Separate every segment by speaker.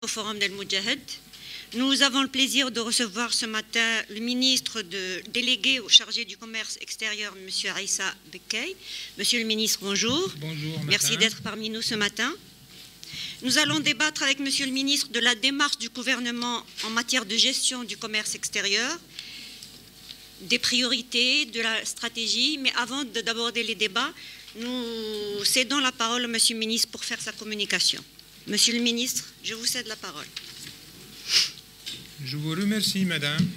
Speaker 1: Au Forum d'El Moudjahid. Nous avons le plaisir de recevoir ce matin le ministre délégué chargé du commerce extérieur, M. Aïssa Bekkay. Monsieur le ministre, bonjour.
Speaker 2: Bonjour.
Speaker 1: Merci d'être parmi nous ce matin. Nous allons débattre avec Monsieur le ministre de la démarche du gouvernement en matière de gestion du commerce extérieur, des priorités, de la stratégie. Mais avant d'aborder les débats, nous cédons la parole au Monsieur le ministre pour faire sa communication. Monsieur le ministre, je vous cède la parole.
Speaker 2: Je vous remercie, madame,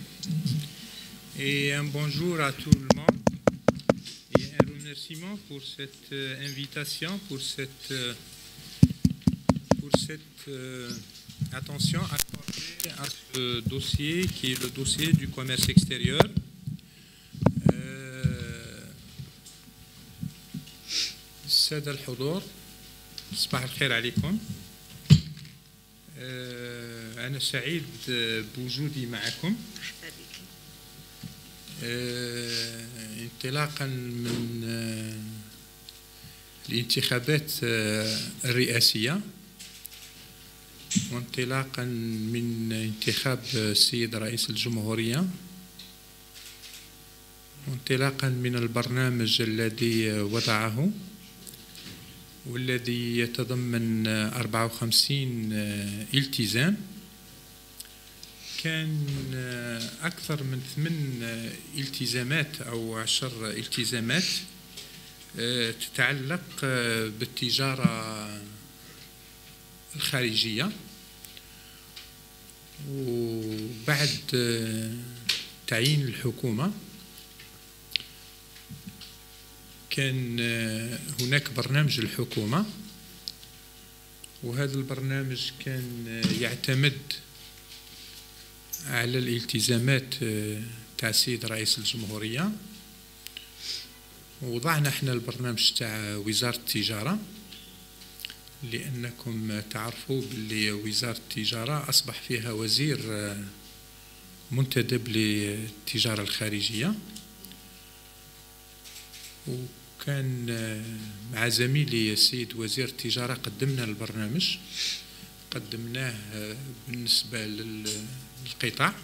Speaker 2: et un bonjour à tout le monde, et un remerciement pour cette invitation, pour cette attention accordée à ce dossier qui est le dossier du commerce extérieur. السادة الحضور صباح الخير عليكم. أنا سعيد بوجودي معكم انطلاقا من الانتخابات الرئاسية وانطلاقا من انتخاب السيد رئيس الجمهورية وانطلاقا من البرنامج الذي وضعه والذي يتضمن 54 التزام. كان أكثر من 8 التزامات أو 10 التزامات تتعلق بالتجارة الخارجية، وبعد تعيين الحكومة كان هناك برنامج الحكومة، وهذا البرنامج كان يعتمد على الالتزامات تاع السيد رئيس الجمهورية. ووضعنا احنا البرنامج تاع وزارة التجارة، لأنكم تعرفوا باللي وزارة التجارة أصبح فيها وزير منتدب للتجارة الخارجية، وكان مع زميلي السيد وزير التجارة قدمنا البرنامج، قدمناه بالنسبة للقطاع،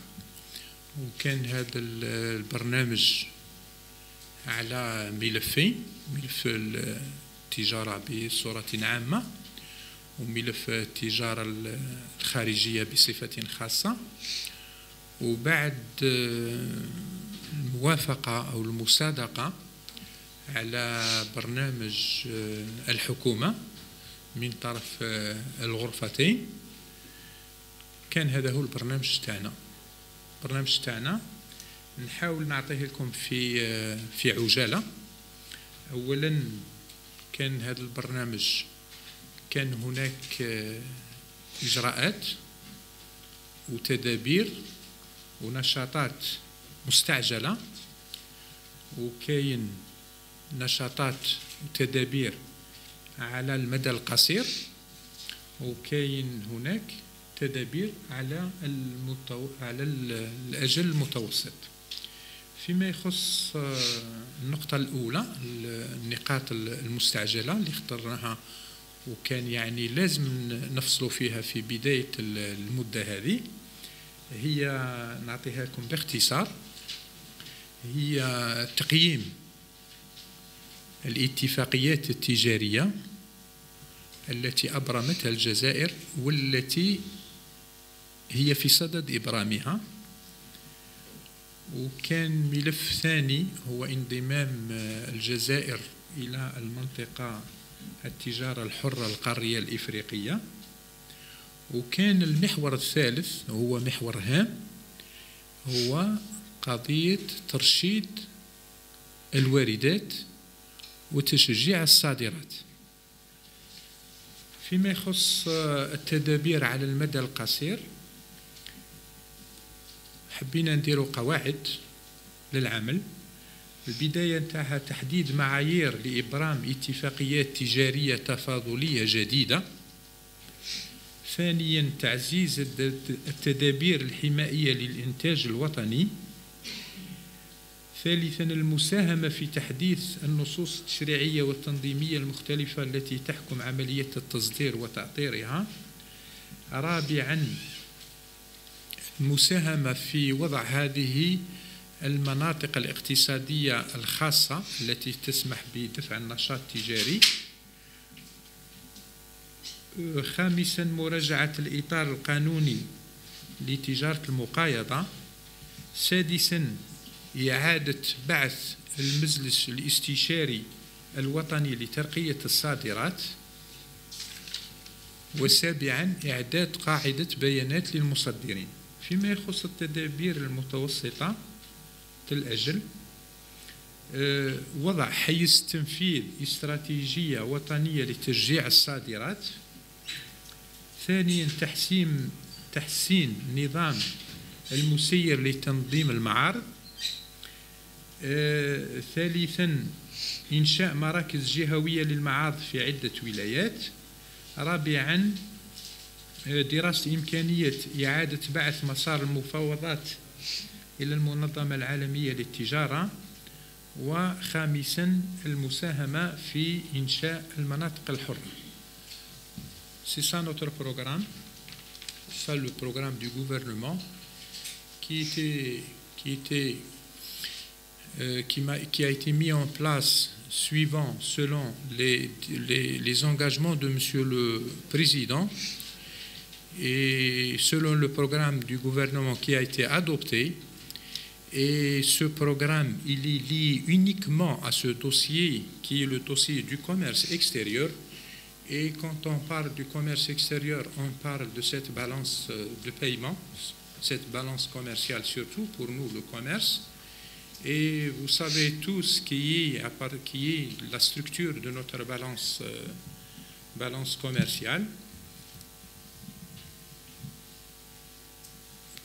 Speaker 2: وكان هذا البرنامج على ملفين: ملف التجارة بصورة عامة وملف التجارة الخارجية بصفة خاصة. وبعد الموافقة أو المصادقة على برنامج الحكومة من طرف الغرفتين، كان هذا هو البرنامج تاعنا. البرنامج تاعنا نحاول نعطيه لكم في عجالة. أولا كان هذا البرنامج كان هناك إجراءات وتدابير ونشاطات مستعجلة، وكاين نشاطات وتدابير على المدى القصير، وكاين هناك تدابير على الأجل المتوسط. فيما يخص النقطة الأولى، النقاط المستعجلة اللي اخترناها وكان يعني لازم نفصلوا فيها في بداية المدة هذه، هي نعطيها لكم باختصار. هي تقييم الاتفاقيات التجارية التي أبرمتها الجزائر والتي هي في صدد إبرامها، وكان ملف ثاني هو انضمام الجزائر إلى المنطقة التجارة الحرة القارية الإفريقية، وكان المحور الثالث هو محور هام، هو قضية ترشيد الواردات وتشجيع الصادرات. فيما يخص التدابير على المدى القصير، حبينا نديروا قواعد للعمل. البداية نتاعها تحديد معايير لإبرام اتفاقيات تجارية تفاضلية جديدة. ثانيا تعزيز التدابير الحمائية للإنتاج الوطني. ثالثا المساهمة في تحديث النصوص التشريعية والتنظيمية المختلفة التي تحكم عملية التصدير وتأطيرها. رابعا المساهمة في وضع هذه المناطق الاقتصادية الخاصة التي تسمح بدفع النشاط التجاري. خامسا مراجعة الإطار القانوني لتجارة المقايضة. سادسا إعادة بعث المجلس الاستشاري الوطني لترقية الصادرات. وسابعا إعداد قاعدة بيانات للمصدرين. فيما يخص التدابير المتوسطة الأجل، وضع حيز تنفيذ استراتيجية وطنية لتشجيع الصادرات. ثانيا تحسين نظام المسير لتنظيم المعارض. ثالثا إنشاء مراكز جهوية للمعارض في عدة ولايات. رابعا دراسة إمكانية إعادة بعث مسار المفاوضات إلى المنظمة العالمية للتجارة. وخامسا المساهمة في إنشاء المناطق الحرة. C'est ça notre programme, ça le programme du gouvernement qui a été mis en place selon les engagements de Monsieur le Président et selon le programme du gouvernement qui a été adopté. Et ce programme, il est lié uniquement à ce dossier qui est le dossier du commerce extérieur. Et quand on parle du commerce extérieur, on parle de cette balance de paiement, cette balance commerciale surtout pour nous, le commerce. Et vous savez tous qui est la structure de notre balance commerciale,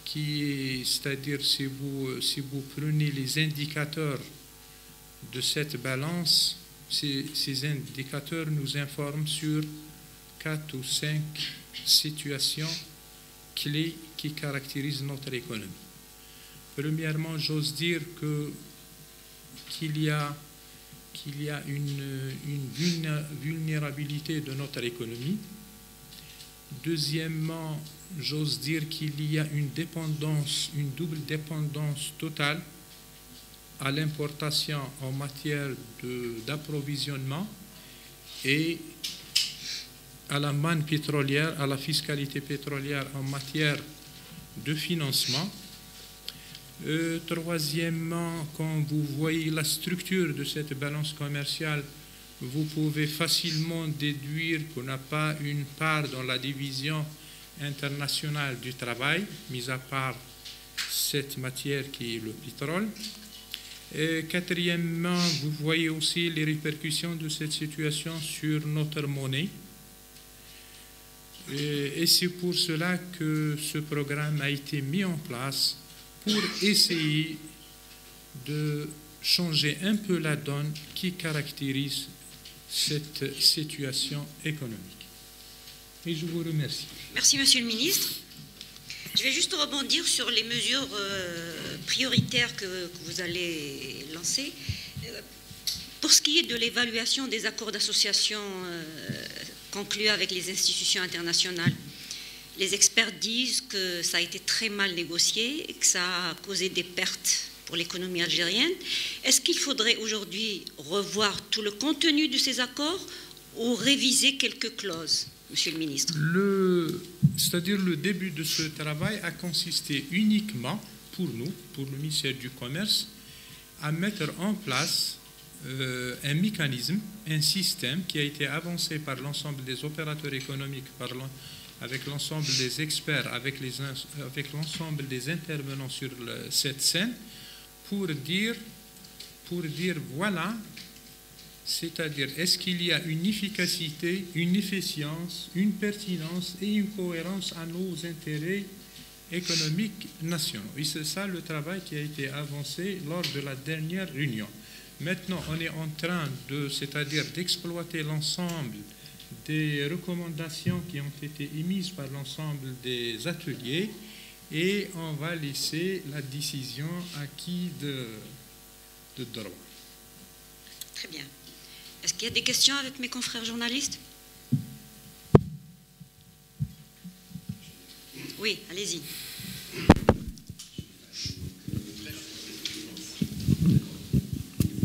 Speaker 2: c'est-à-dire si vous prenez les indicateurs de cette balance, ces indicateurs nous informent sur 4 ou 5 situations clés qui caractérisent notre économie. Premièrement, j'ose dire qu'il y a une vulnérabilité de notre économie. Deuxièmement, j'ose dire qu'il y a une double dépendance totale à l'importation en matière d'approvisionnement et à la manne pétrolière, à la fiscalité pétrolière en matière de financement. Troisièmement, quand vous voyez la structure de cette balance commerciale, vous pouvez facilement déduire qu'on n'a pas une part dans la division internationale du travail, mis à part cette matière qui est le pétrole. Et quatrièmement, vous voyez aussi les répercussions de cette situation sur notre monnaie. Et c'est pour cela que ce programme a été mis en place pour essayer de changer un peu la donne qui caractérise cette situation économique. Et je vous remercie.
Speaker 1: Merci, Monsieur le Ministre. Je vais juste rebondir sur les mesures prioritaires que vous allez lancer. Pour ce qui est de l'évaluation des accords d'association conclus avec les institutions internationales, les experts disent que ça a été très mal négocié et que ça a causé des pertes pour l'économie algérienne. Est-ce qu'il faudrait aujourd'hui revoir tout le contenu de ces accords ou réviser quelques clauses, Monsieur le Ministre?
Speaker 2: C'est-à-dire le début de ce travail a consisté uniquement pour nous, pour le ministère du Commerce, à mettre en place un mécanisme, un système qui a été avancé par l'ensemble des opérateurs économiques, avec l'ensemble des experts, avec l'ensemble des intervenants sur cette scène, pour dire voilà, c'est-à-dire est-ce qu'il y a une efficacité, une efficience, une pertinence et une cohérence à nos intérêts économiques nationaux. Et c'est ça le travail qui a été avancé lors de la dernière réunion. Maintenant, on est en train c'est-à-dire d'exploiter l'ensemble des recommandations qui ont été émises par l'ensemble des ateliers et on va laisser la décision à qui de droit.
Speaker 1: Très bien. Est-ce qu'il y a des questions avec mes confrères journalistes? Oui, allez-y.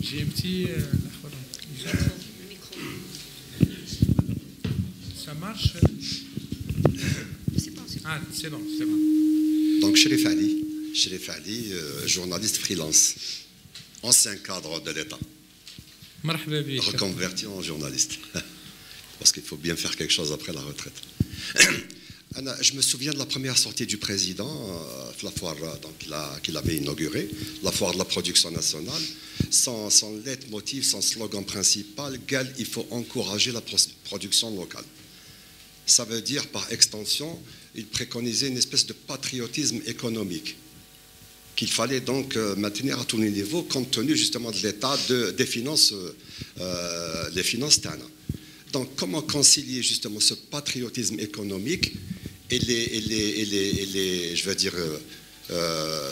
Speaker 2: J'ai un petit...
Speaker 1: Le micro.
Speaker 2: Ça marche?
Speaker 1: C'est bon, c'est bon.
Speaker 2: Ah, c'est bon, c'est bon.
Speaker 3: Donc, Chérif Ali, journaliste freelance, ancien cadre de l'État,
Speaker 2: مرحبا بك.
Speaker 3: reconverti en journaliste. Parce qu'il faut bien faire quelque chose après la retraite. Je me souviens de la première sortie du président, la foire qu'il avait inaugurée, la foire de la production nationale, son leitmotiv, son slogan principal, il faut encourager la production locale. Ça veut dire, par extension, il préconisait une espèce de patriotisme économique qu'il fallait donc maintenir à tous les niveaux, compte tenu justement de l'état des finances, les finances TANA. Donc, comment concilier justement ce patriotisme économique et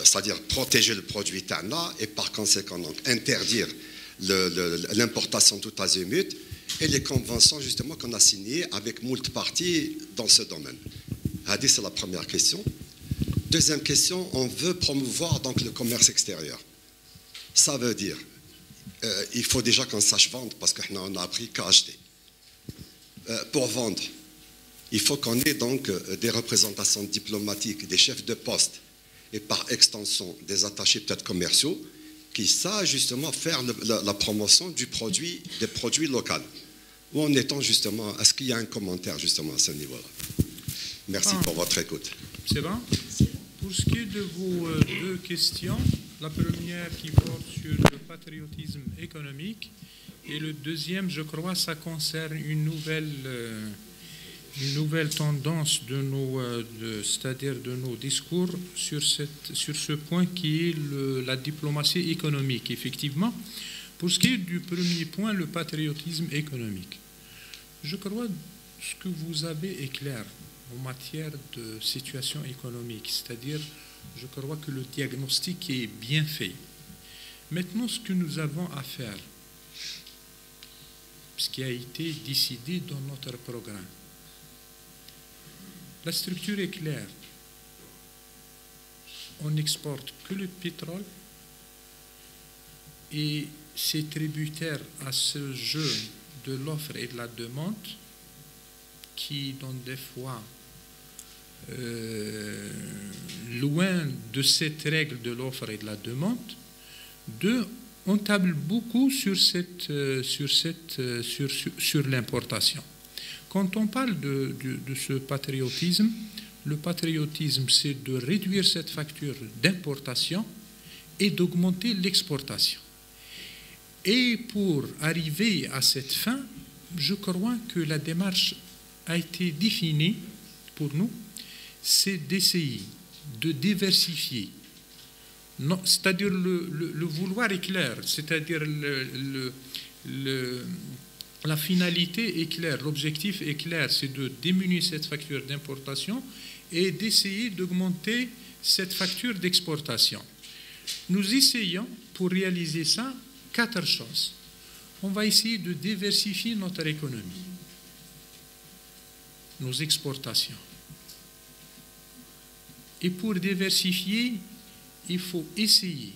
Speaker 3: c'est-à-dire protéger le produit TANA et par conséquent donc, interdire l'importation tout azimut et les conventions justement qu'on a signées avec moult parties dans ce domaine. C'est la première question. Deuxième question, on veut promouvoir donc le commerce extérieur. Ça veut dire, il faut déjà qu'on sache vendre parce qu'on a appris qu'à acheter. Pour vendre, il faut qu'on ait donc des représentations diplomatiques, des chefs de poste et par extension des attachés peut-être commerciaux qui savent justement faire la promotion des produits locaux. Où en est-on justement? Est-ce qu'il y a un commentaire justement à ce niveau-là? Merci pour votre écoute.
Speaker 2: C'est bon? Pour ce qui est de vos deux questions, la première qui porte sur le patriotisme économique et le deuxième, je crois, ça concerne une nouvelle tendance c'est-à-dire de nos discours sur ce point qui est la diplomatie économique. Effectivement, pour ce qui est du premier point, le patriotisme économique, je crois que ce que vous avez est clair en matière de situation économique, c'est-à-dire, je crois que le diagnostic est bien fait. Maintenant, ce que nous avons à faire, ce qui a été décidé dans notre programme, la structure est claire. On n'exporte que le pétrole et c'est tributaire à ce jeu de l'offre et de la demande qui, dans des fois, loin de cette règle de l'offre et de la demande. Deux, on table beaucoup sur l'importation. Quand on parle de ce patriotisme, le patriotisme, c'est de réduire cette facture d'importation et d'augmenter l'exportation. Et pour arriver à cette fin, je crois que la démarche a été définie pour nous, c'est d'essayer de diversifier. C'est-à-dire le vouloir est clair, c'est-à-dire la finalité est claire, l'objectif est clair, c'est de diminuer cette facture d'importation et d'essayer d'augmenter cette facture d'exportation. Nous essayons, pour réaliser ça, 4 choses. On va essayer de diversifier notre économie, nos exportations. Et pour diversifier, il faut essayer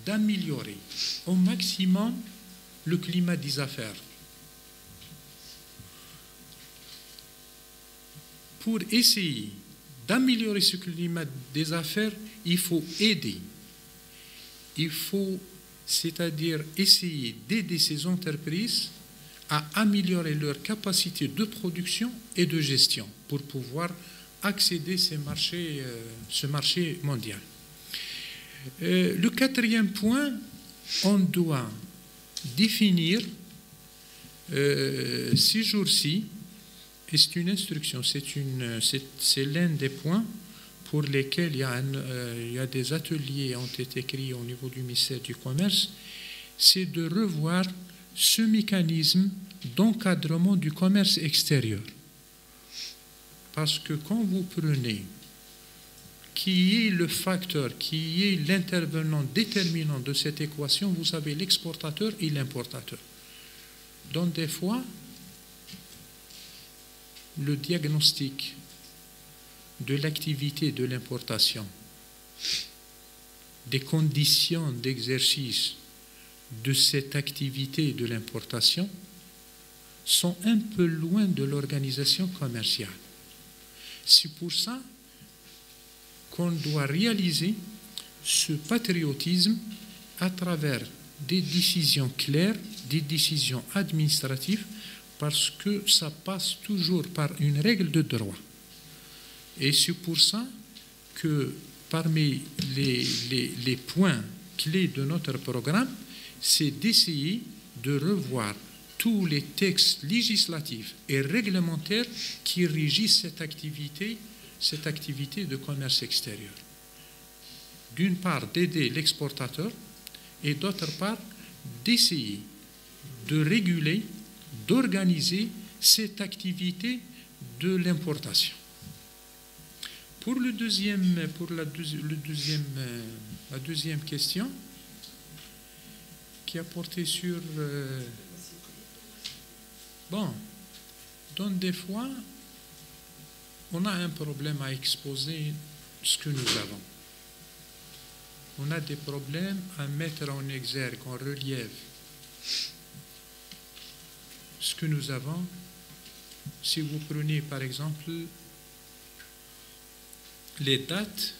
Speaker 2: d'améliorer au maximum le climat des affaires. Pour essayer d'améliorer ce climat des affaires, il faut aider. Il faut, c'est-à-dire essayer d'aider ces entreprises à améliorer leur capacité de production et de gestion pour pouvoir accéder à ce marché mondial. Le 4e point, on doit définir ces jours-ci, et c'est une instruction, c'est l'un des points pour lesquels il y a des ateliers ont été créés au niveau du ministère du Commerce, c'est de revoir ce mécanisme d'encadrement du commerce extérieur. Parce que quand vous prenez qui est le facteur, qui est l'intervenant déterminant de cette équation, vous avez l'exportateur et l'importateur. Donc des fois, le diagnostic de l'activité de l'importation, des conditions d'exercice de cette activité de l'importation sont un peu loin de l'organisation commerciale. C'est pour ça qu'on doit réaliser ce patriotisme à travers des décisions claires, des décisions administratives, parce que ça passe toujours par une règle de droit. Et c'est pour ça que parmi les points clés de notre programme, c'est d'essayer de revoir tous les textes législatifs et réglementaires qui régissent cette activité de commerce extérieur. D'une part, d'aider l'exportateur et d'autre part, d'essayer de réguler, d'organiser cette activité de l'importation. Pour la deuxième question, qui a porté sur... donc des fois, on a un problème à exposer ce que nous avons. On a des problèmes à mettre en exergue, en relief ce que nous avons. Si vous prenez par exemple les dates,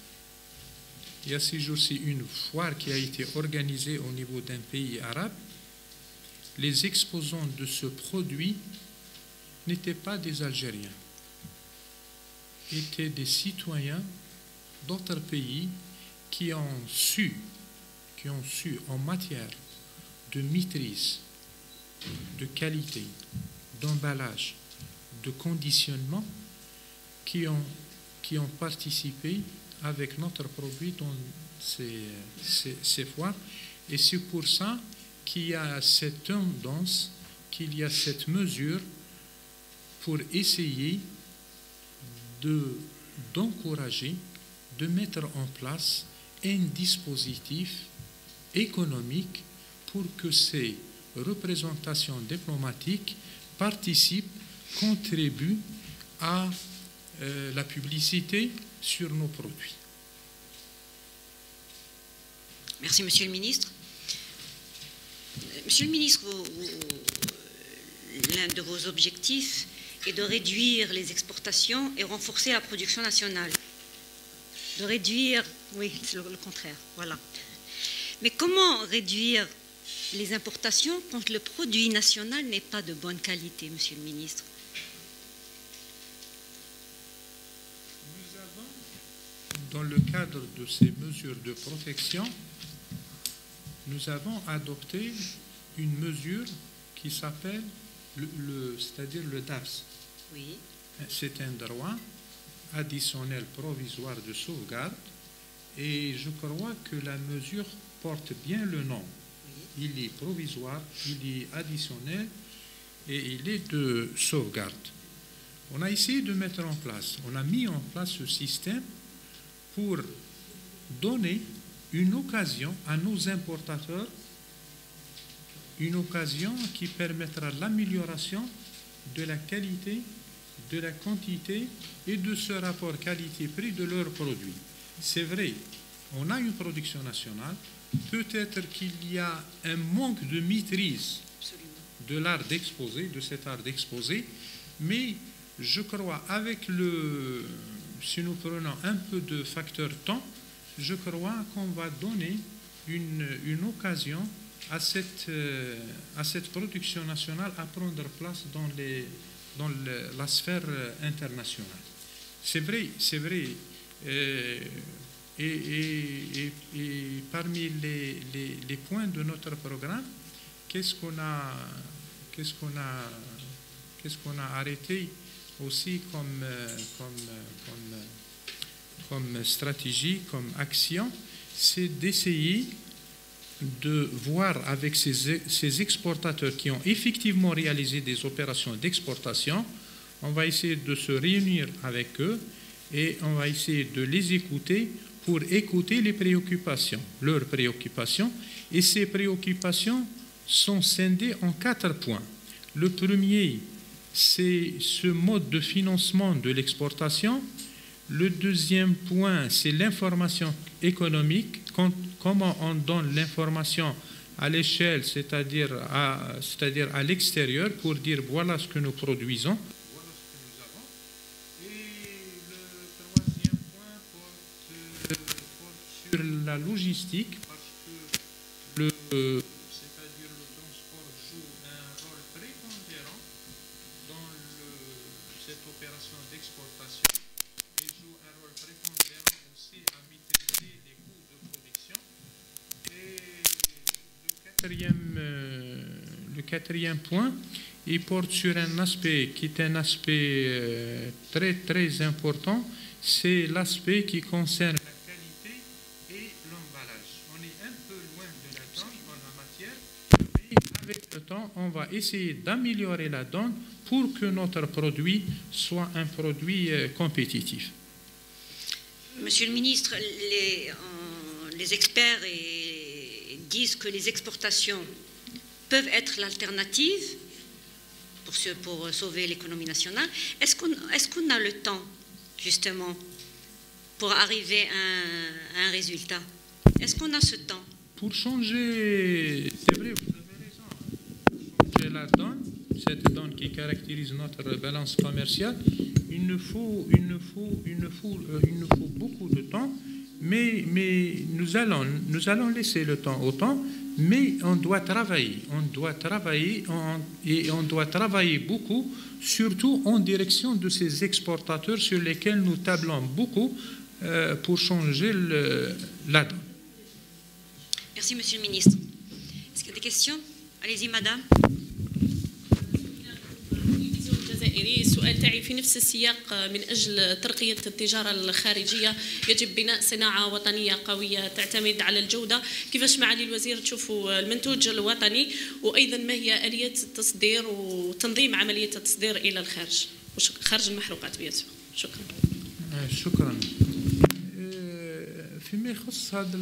Speaker 2: il y a ces jours-ci une foire qui a été organisée au niveau d'un pays arabe. Les exposants de ce produit n'étaient pas des Algériens, étaient des citoyens d'autres pays qui ont su en matière de maîtrise, de qualité, d'emballage, de conditionnement, qui ont participé avec notre produit dans ces foires. Et c'est pour ça qu'il y a cette tendance, qu'il y a cette mesure pour essayer d'encourager, de mettre en place un dispositif économique pour que ces représentations diplomatiques participent, contribuent à la publicité sur nos produits.
Speaker 1: Merci, Monsieur le Ministre. Monsieur le Ministre, l'un de vos objectifs est de réduire les exportations et renforcer la production nationale. De réduire, oui, c'est le contraire, voilà. Mais comment réduire les importations quand le produit national n'est pas de bonne qualité, Monsieur le Ministre?
Speaker 2: Nous avons, dans le cadre de ces mesures de protection, nous avons adopté une mesure qui s'appelle c'est-à-dire le DAFS.
Speaker 1: Oui.
Speaker 2: C'est un droit additionnel provisoire de sauvegarde et je crois que la mesure porte bien le nom. Oui. Il est provisoire, il est additionnel et il est de sauvegarde. On a essayé de mettre en place, on a mis en place ce système pour donner une occasion à nos importateurs, une occasion qui permettra l'amélioration de la qualité, de la quantité et de ce rapport qualité-prix de leurs produits. C'est vrai, on a une production nationale, peut-être qu'il y a un manque de maîtrise de l'art d'exposer, de cet art d'exposer, mais je crois si nous prenons un peu de facteur temps, je crois qu'on va donner une occasion à cette production nationale à prendre place dans la sphère internationale. C'est vrai. Et parmi les points de notre programme, qu'est-ce qu'on a arrêté aussi comme stratégie, comme action, c'est d'essayer de voir avec ces exportateurs qui ont effectivement réalisé des opérations d'exportation, on va essayer de se réunir avec eux et on va essayer de les écouter pour écouter leurs préoccupations. Et ces préoccupations sont scindées en 4 points. Le premier, c'est ce mode de financement de l'exportation. Le deuxième point, c'est l'information économique. Comment on donne l'information à l'échelle, c'est-à-dire à l'extérieur, pour dire voilà ce que nous produisons. Voilà ce que nous avons. Et le troisième point porte sur la logistique, parce que c'est-à-dire le transport joue un rôle prépondérant dans cette opération d'exportation et joue un rôle prépondérant aussi à maîtriser les coûts de production. Et le quatrième point, il porte sur un aspect qui est un aspect très très important, c'est l'aspect qui concerne la qualité et l'emballage. On est un peu loin de la donne en la matière, mais avec le temps, on va essayer d'améliorer la donne pour que notre produit soit un produit compétitif.
Speaker 1: Monsieur le ministre, les experts disent que les exportations peuvent être l'alternative pour sauver l'économie nationale. Est-ce qu'on a le temps, justement, pour arriver à un résultat? Est-ce qu'on a ce temps?
Speaker 2: Pour changer, c'est vrai, vous avez raison, pour changer la donne, cette donne qui caractérise notre balance commerciale, il nous faut beaucoup de temps, mais nous allons laisser le temps au temps, mais on doit travailler beaucoup, surtout en direction de ces exportateurs sur lesquels nous tablons beaucoup pour changer la donne.
Speaker 1: Merci, Monsieur le Ministre. Est-ce qu'il y a des questions? Allez-y, Madame.
Speaker 4: السؤال تاعي في نفس السياق. من أجل ترقية التجارة الخارجية يجب بناء صناعة وطنية قوية تعتمد على الجودة. كيفاش معالي الوزير تشوفوا المنتوج الوطني، وأيضا ما هي آليات التصدير وتنظيم عملية التصدير إلى الخارج خارج المحروقات بيان سور؟ شكرا.
Speaker 2: شكرا. فيما يخص هذا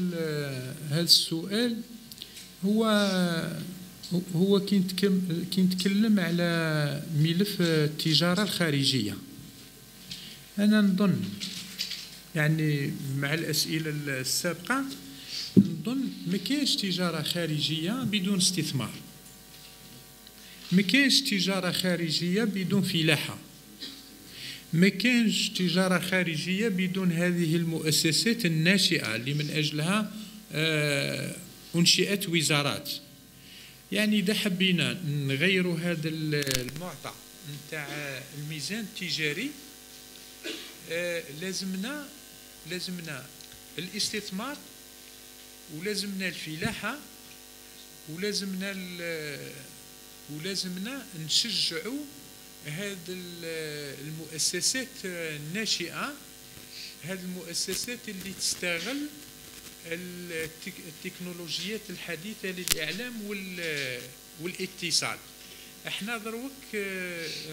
Speaker 2: السؤال، هو كي نتكلم على ملف التجارة الخارجية، أنا نظن يعني مع الأسئلة السابقة نظن ما كاينش تجارة خارجية بدون استثمار، ما كاينش تجارة خارجية بدون فلاحة، ما كاينش تجارة خارجية بدون هذه المؤسسات الناشئة اللي من أجلها أنشئت وزارات. يعني إذا حبينا نغيروا هذا المعطى نتاع الميزان التجاري، لازمنا الاستثمار، ولازمنا الفلاحة، ولازمنا نشجعوا هذه المؤسسات الناشئة، هذه المؤسسات اللي تستغل التكنولوجيات الحديثة للإعلام والاتصال. احنا دروك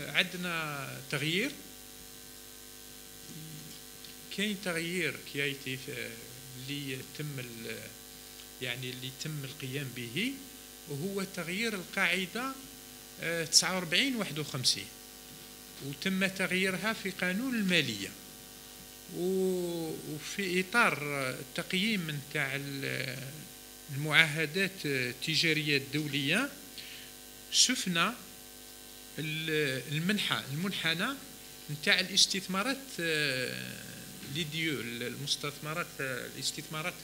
Speaker 2: عندنا تغيير، كاين تغيير كيايتي اللي تم القيام به، وهو تغيير القاعدة 49-51، وتم تغييرها في قانون المالية. وفي إطار التقييم نتاع المعاهدات التجارية الدولية شفنا المنحنى نتاع الاستثمارات الاستثمارات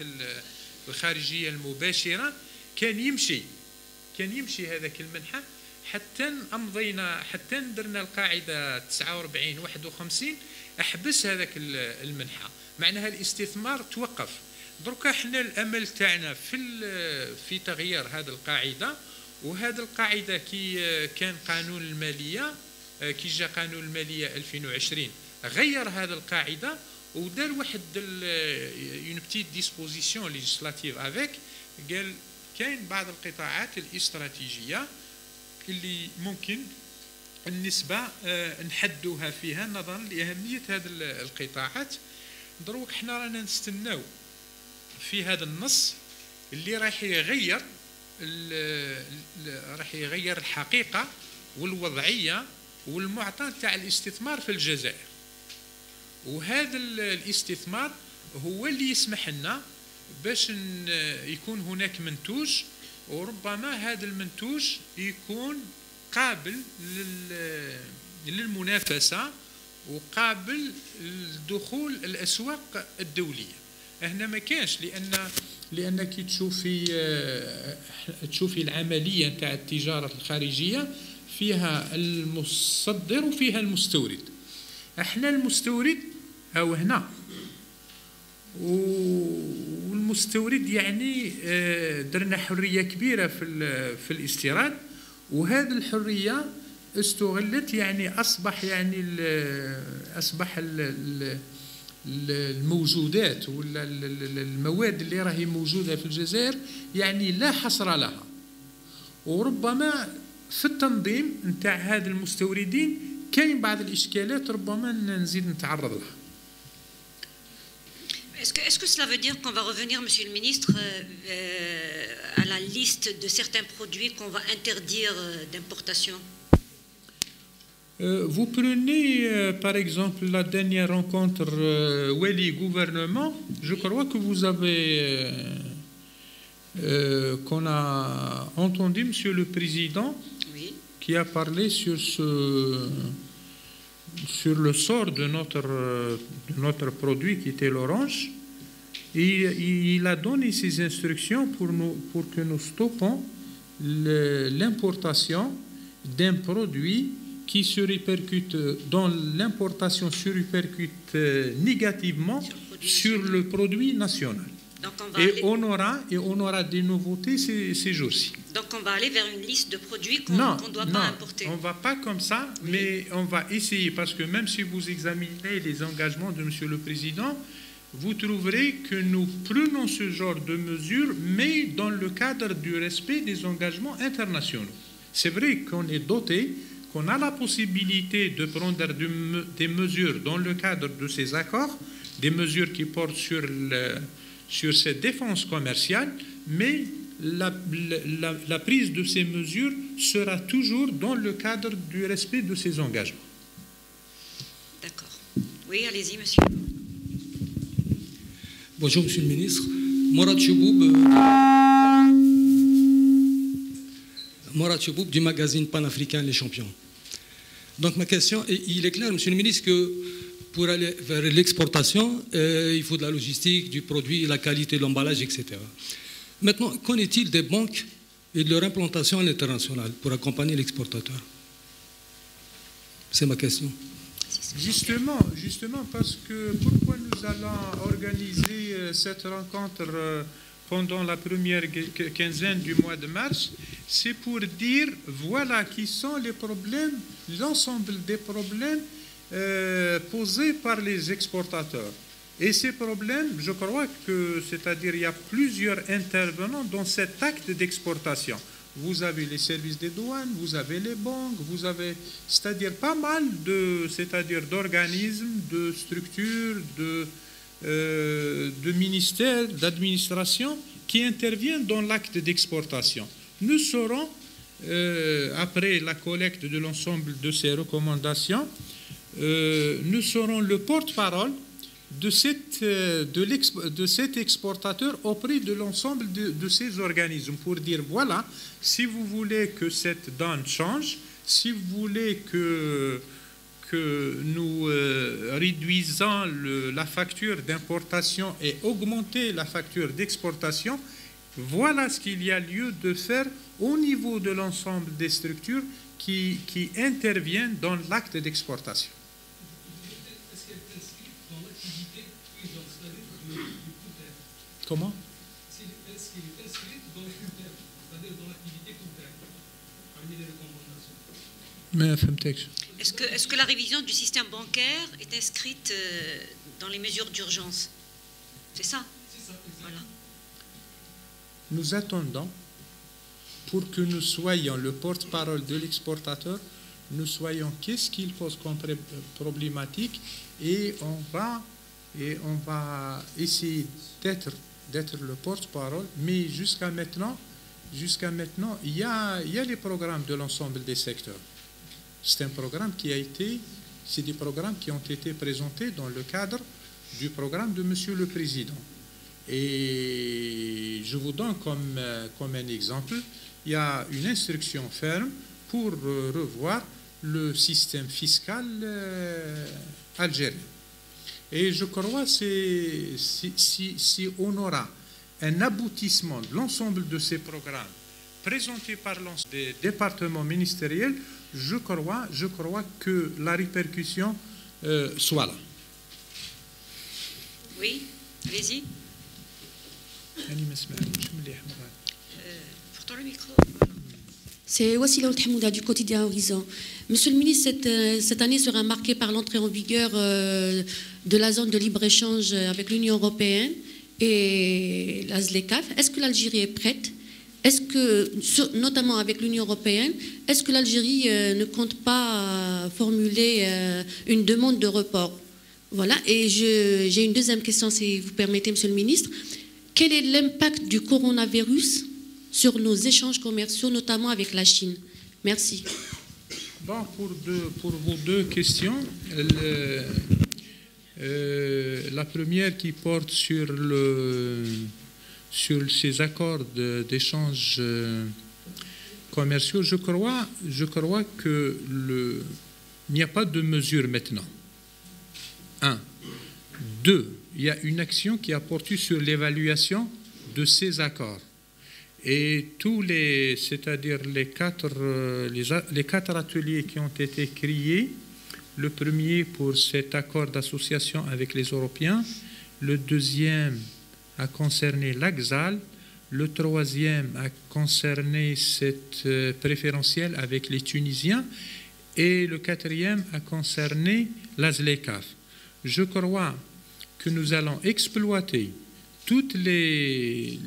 Speaker 2: الخارجية المباشرة كان يمشي هذاك المنحى حتى درنا القاعدة 49-51 احبس هذاك المنحى، معناها الاستثمار توقف. دركا احنا الامل تاعنا في تغيير هذه القاعده، وهذه القاعده كي كان قانون الماليه، كي جاء قانون الماليه 2020 غير هذه القاعده ودار واحد اون بتيت ديسبوزيسيون ليجيسلاتيف افيك، قال كاين بعض القطاعات الاستراتيجيه اللي ممكن النسبة نحدوها فيها نظرا لأهمية هذه القطاعات. دروك احنا رانا نستناو في هذا النص اللي راح يغير الحقيقة والوضعية والمعطى تاع الاستثمار في الجزائر. وهذا الاستثمار هو اللي يسمح لنا باش يكون هناك منتوج، وربما هذا المنتوج يكون قابل للمنافسة وقابل لدخول الأسواق الدولية. هنا ما كانش، لأن كي تشوفي العملية نتاع التجارة الخارجية فيها المصدر وفيها المستورد. احنا المستورد أو هنا، والمستورد يعني درنا حرية كبيرة في الاستيراد، وهذه الحرية استغلت، يعني أصبح الموجودات ولا المواد اللي راهي موجودة في الجزائر يعني لا حصر لها. وربما في التنظيم نتاع هذه المستوردين كاين بعض الإشكالات ربما نزيد نتعرض لها.
Speaker 1: Est-ce que cela veut dire qu'on va revenir, Monsieur le Ministre, à la liste de certains produits qu'on va interdire d'importation?
Speaker 2: Vous prenez par exemple la dernière rencontre Wali-gouvernement, je crois que vous avez qu'on a entendu Monsieur le Président,
Speaker 1: oui,
Speaker 2: qui a parlé sur le sort de notre produit qui était l'orange. Il a donné ses instructions pour que nous stoppons l'importation d'un produit qui se répercute, dont l'importation se répercute négativement sur le produit national.
Speaker 1: Donc
Speaker 2: on aura des nouveautés ces jours-ci.
Speaker 1: Donc on va aller vers une liste de produits qu'on ne doit pas importer.
Speaker 2: On ne va pas comme ça, oui, mais on va essayer, parce que même si vous examinez les engagements de Monsieur le Président, vous trouverez que nous prenons ce genre de mesures, mais dans le cadre du respect des engagements internationaux. C'est vrai qu'on est doté, qu'on a la possibilité de prendre des mesures dans le cadre de ces accords, des mesures qui portent sur cette défense commerciale, mais la prise de ces mesures sera toujours dans le cadre du respect de ces engagements.
Speaker 1: D'accord. Oui, allez-y, monsieur.
Speaker 5: Bonjour, Monsieur le Ministre. Mourad Cheboub du magazine panafricain Les Champions. Donc ma question, il est clair, Monsieur le Ministre, que pour aller vers l'exportation, il faut de la logistique, du produit, la qualité de l'emballage, etc. Maintenant, qu'en est-il des banques et de leur implantation à l'international pour accompagner l'exportateur? C'est ma question.
Speaker 2: Justement, parce que pourquoi nous allons organiser cette rencontre pendant la première quinzaine du mois de mars, c'est pour dire voilà qui sont les problèmes, l'ensemble des problèmes posés par les exportateurs. Et ces problèmes, je crois que, c'est-à-dire, il y a plusieurs intervenants dans cet acte d'exportation. Vous avez les services des douanes, vous avez les banques, vous avez, c'est-à-dire, pas mal d'organismes, de structures, de ministères, d'administrations qui interviennent dans l'acte d'exportation. Nous serons, après la collecte de l'ensemble de ces recommandations, nous serons le porte-parole de cet exportateur auprès de l'ensemble de ces organismes pour dire voilà, si vous voulez que cette donne change, si vous voulez que nous réduisons la facture d'importation et augmenter la facture d'exportation, voilà ce qu'il y a lieu de faire au niveau de l'ensemble des structures qui interviennent dans l'acte d'exportation. Comment?
Speaker 5: Est-ce qu'il est inscrit dans le CUTER, c'est-à-dire dans l'activité CUTER, parmi les recommandations?
Speaker 1: Est-ce que la révision du système bancaire est inscrite dans les mesures d'urgence? C'est ça?
Speaker 5: C'est ça, exactement.
Speaker 1: Voilà.
Speaker 2: Nous attendons, pour que nous soyons le porte-parole de l'exportateur, nous soyons qu'est-ce qu'il pose comme problématique et on va essayer d'être le porte-parole, mais jusqu'à maintenant, il y a les programmes de l'ensemble des secteurs. C'est un programme qui a été c'est des programmes qui ont été présentés dans le cadre du programme de Monsieur le Président. Et je vous donne comme un exemple, il y a une instruction ferme pour revoir le système fiscal algérien. Et je crois que si on aura un aboutissement de l'ensemble de ces programmes présentés par l'ensemble des départements ministériels, je crois que la répercussion soit là.
Speaker 1: Oui, allez-y. Pourtant le micro.
Speaker 4: C'est Wassila Hamouda du quotidien Horizon. Monsieur le ministre, cette année sera marquée par l'entrée en vigueur de la zone de libre-échange avec l'Union européenne et la ZLECAf. Est-ce que l'Algérie est prête? Est-ce que, notamment avec l'Union européenne, est-ce que l'Algérie ne compte pas formuler une demande de report? Voilà. Et j'ai une deuxième question, si vous permettez, Monsieur le ministre. Quel est l'impact du coronavirus sur nos échanges commerciaux, notamment avec la Chine? Merci.
Speaker 2: Bon, pour vos deux questions, la première qui porte sur ces accords d'échange commerciaux, je crois qu'il n'y a pas de mesure maintenant. 1. 2. Il y a une action qui a porté sur l'évaluation de ces accords. Et c'est-à-dire les quatre ateliers qui ont été créés, le premier pour cet accord d'association avec les Européens, le deuxième a concerné l'Axal, le troisième a concerné cette préférentielle avec les Tunisiens, et le quatrième a concerné la ZLECAf. Je crois que nous allons exploiter toutes les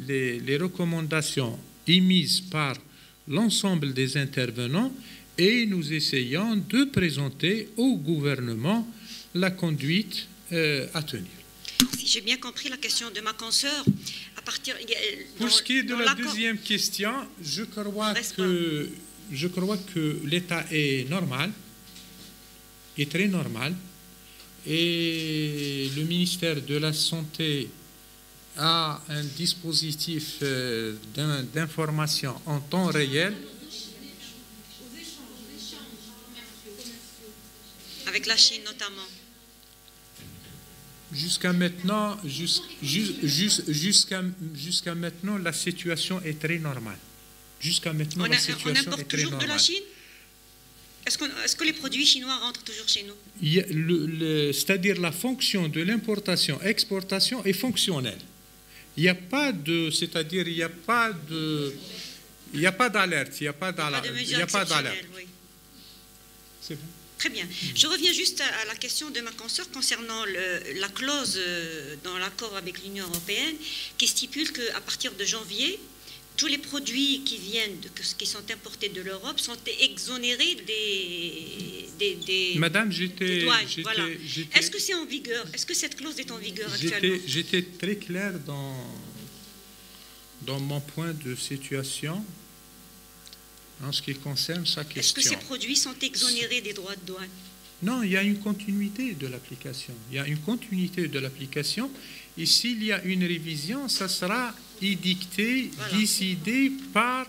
Speaker 2: recommandations émises par l'ensemble des intervenants et nous essayons de présenter au gouvernement la conduite à tenir.
Speaker 1: Si j'ai bien compris la question de ma consoeur, à partir...
Speaker 2: Pour ce qui est de la deuxième question, je crois que l'État est normal, est très normal, et le ministère de la Santé a un dispositif d'information en temps réel.
Speaker 1: Avec la Chine notamment.
Speaker 2: Jusqu'à maintenant, jusqu'à maintenant, la situation est très normale. Jusqu'à maintenant, la situation est très normale. On importe toujours de la Chine?
Speaker 1: Est-ce que les produits chinois rentrent toujours chez nous?
Speaker 2: C'est-à-dire la fonction de l'importation-exportation est fonctionnelle. Il n'y a pas de, c'est-à-dire il n'y a pas d'alerte, il n'y a pas d'alerte.
Speaker 1: Oui.
Speaker 2: C'est bon.
Speaker 1: Très bien. Je reviens juste à la question de ma consoeur concernant la clause dans l'accord avec l'Union européenne qui stipule qu'à partir de janvier, tous les produits qui sont importés de l'Europe sont exonérés des
Speaker 2: Madame,
Speaker 1: des douanes. Voilà. Est-ce que c'est en vigueur? Est-ce que cette clause est en vigueur actuellement?
Speaker 2: J'étais très clair dans mon point de situation en ce qui concerne sa question.
Speaker 1: Est-ce que ces produits sont exonérés des droits de douane?
Speaker 2: Non, il y a une continuité de l'application. Et s'il y a une révision, ça sera édicté, décidé par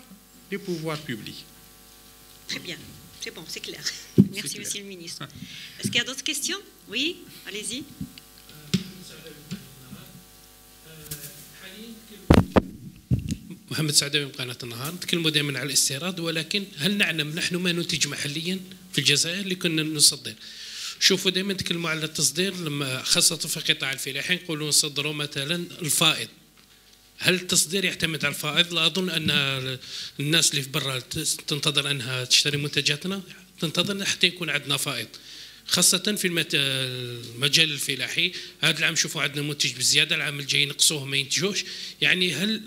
Speaker 2: les pouvoirs publics.
Speaker 1: Très bien. C'est bon, c'est clair. Merci, Monsieur le Ministre. Est-ce qu'il y a d'autres questions? Oui, allez-y.
Speaker 6: محمد سعداوي من قناة النهار. نتكلموا دائما على الاستيراد، ولكن هل نعلم نحن ما ننتج محليا في الجزائر اللي كنا نصدر؟ شوفوا دائما نتكلموا على التصدير لما خاصة في قطاع الفلاحين نقولوا نصدروا مثلا الفائض. هل التصدير يعتمد على الفائض؟ لا أظن أن الناس اللي في برا تنتظر أنها تشتري منتجاتنا، تنتظر حتى يكون عندنا فائض. خاصة في المجال الفلاحي، هذا العام شوفوا عندنا منتج بزيادة، العام الجاي نقصوه ما ينتجوش. يعني هل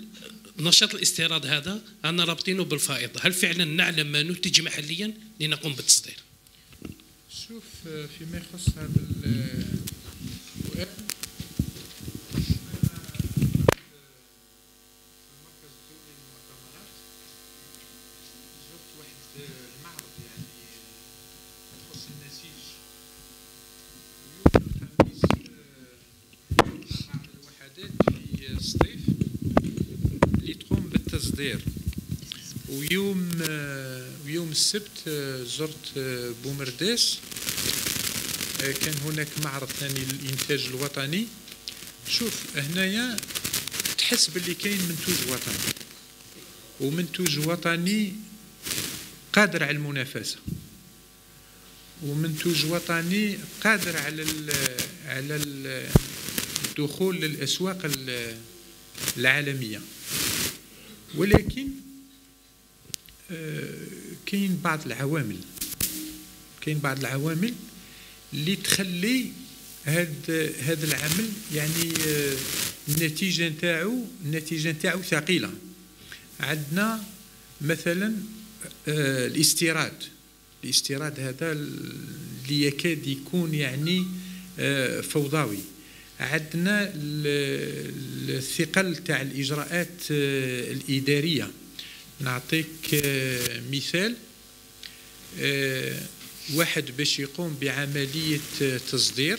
Speaker 6: نشاط الاستيراد هذا أنا رابطينه بالفائض؟ هل فعلا نعلم ما ننتج محليا لنقوم بالتصدير؟
Speaker 2: شوف فيما يخص هذا في الصيف اللي تقوم بالتصدير. ويوم السبت زرت بومرداس، كان هناك معرض ثاني للإنتاج الوطني. شوف هنايا تحس باللي كاين منتوج وطني، ومنتوج وطني قادر على المنافسة، ومنتوج وطني قادر على الدخول للأسواق العالمية. ولكن كاين بعض العوامل اللي تخلي هذا العمل يعني النتيجة نتاعو ثقيلة. عندنا مثلا الاستيراد هذا اللي يكاد يكون يعني فوضوي. عندنا الثقل تاع الإجراءات الإدارية. نعطيك مثال، واحد باش يقوم بعملية تصدير،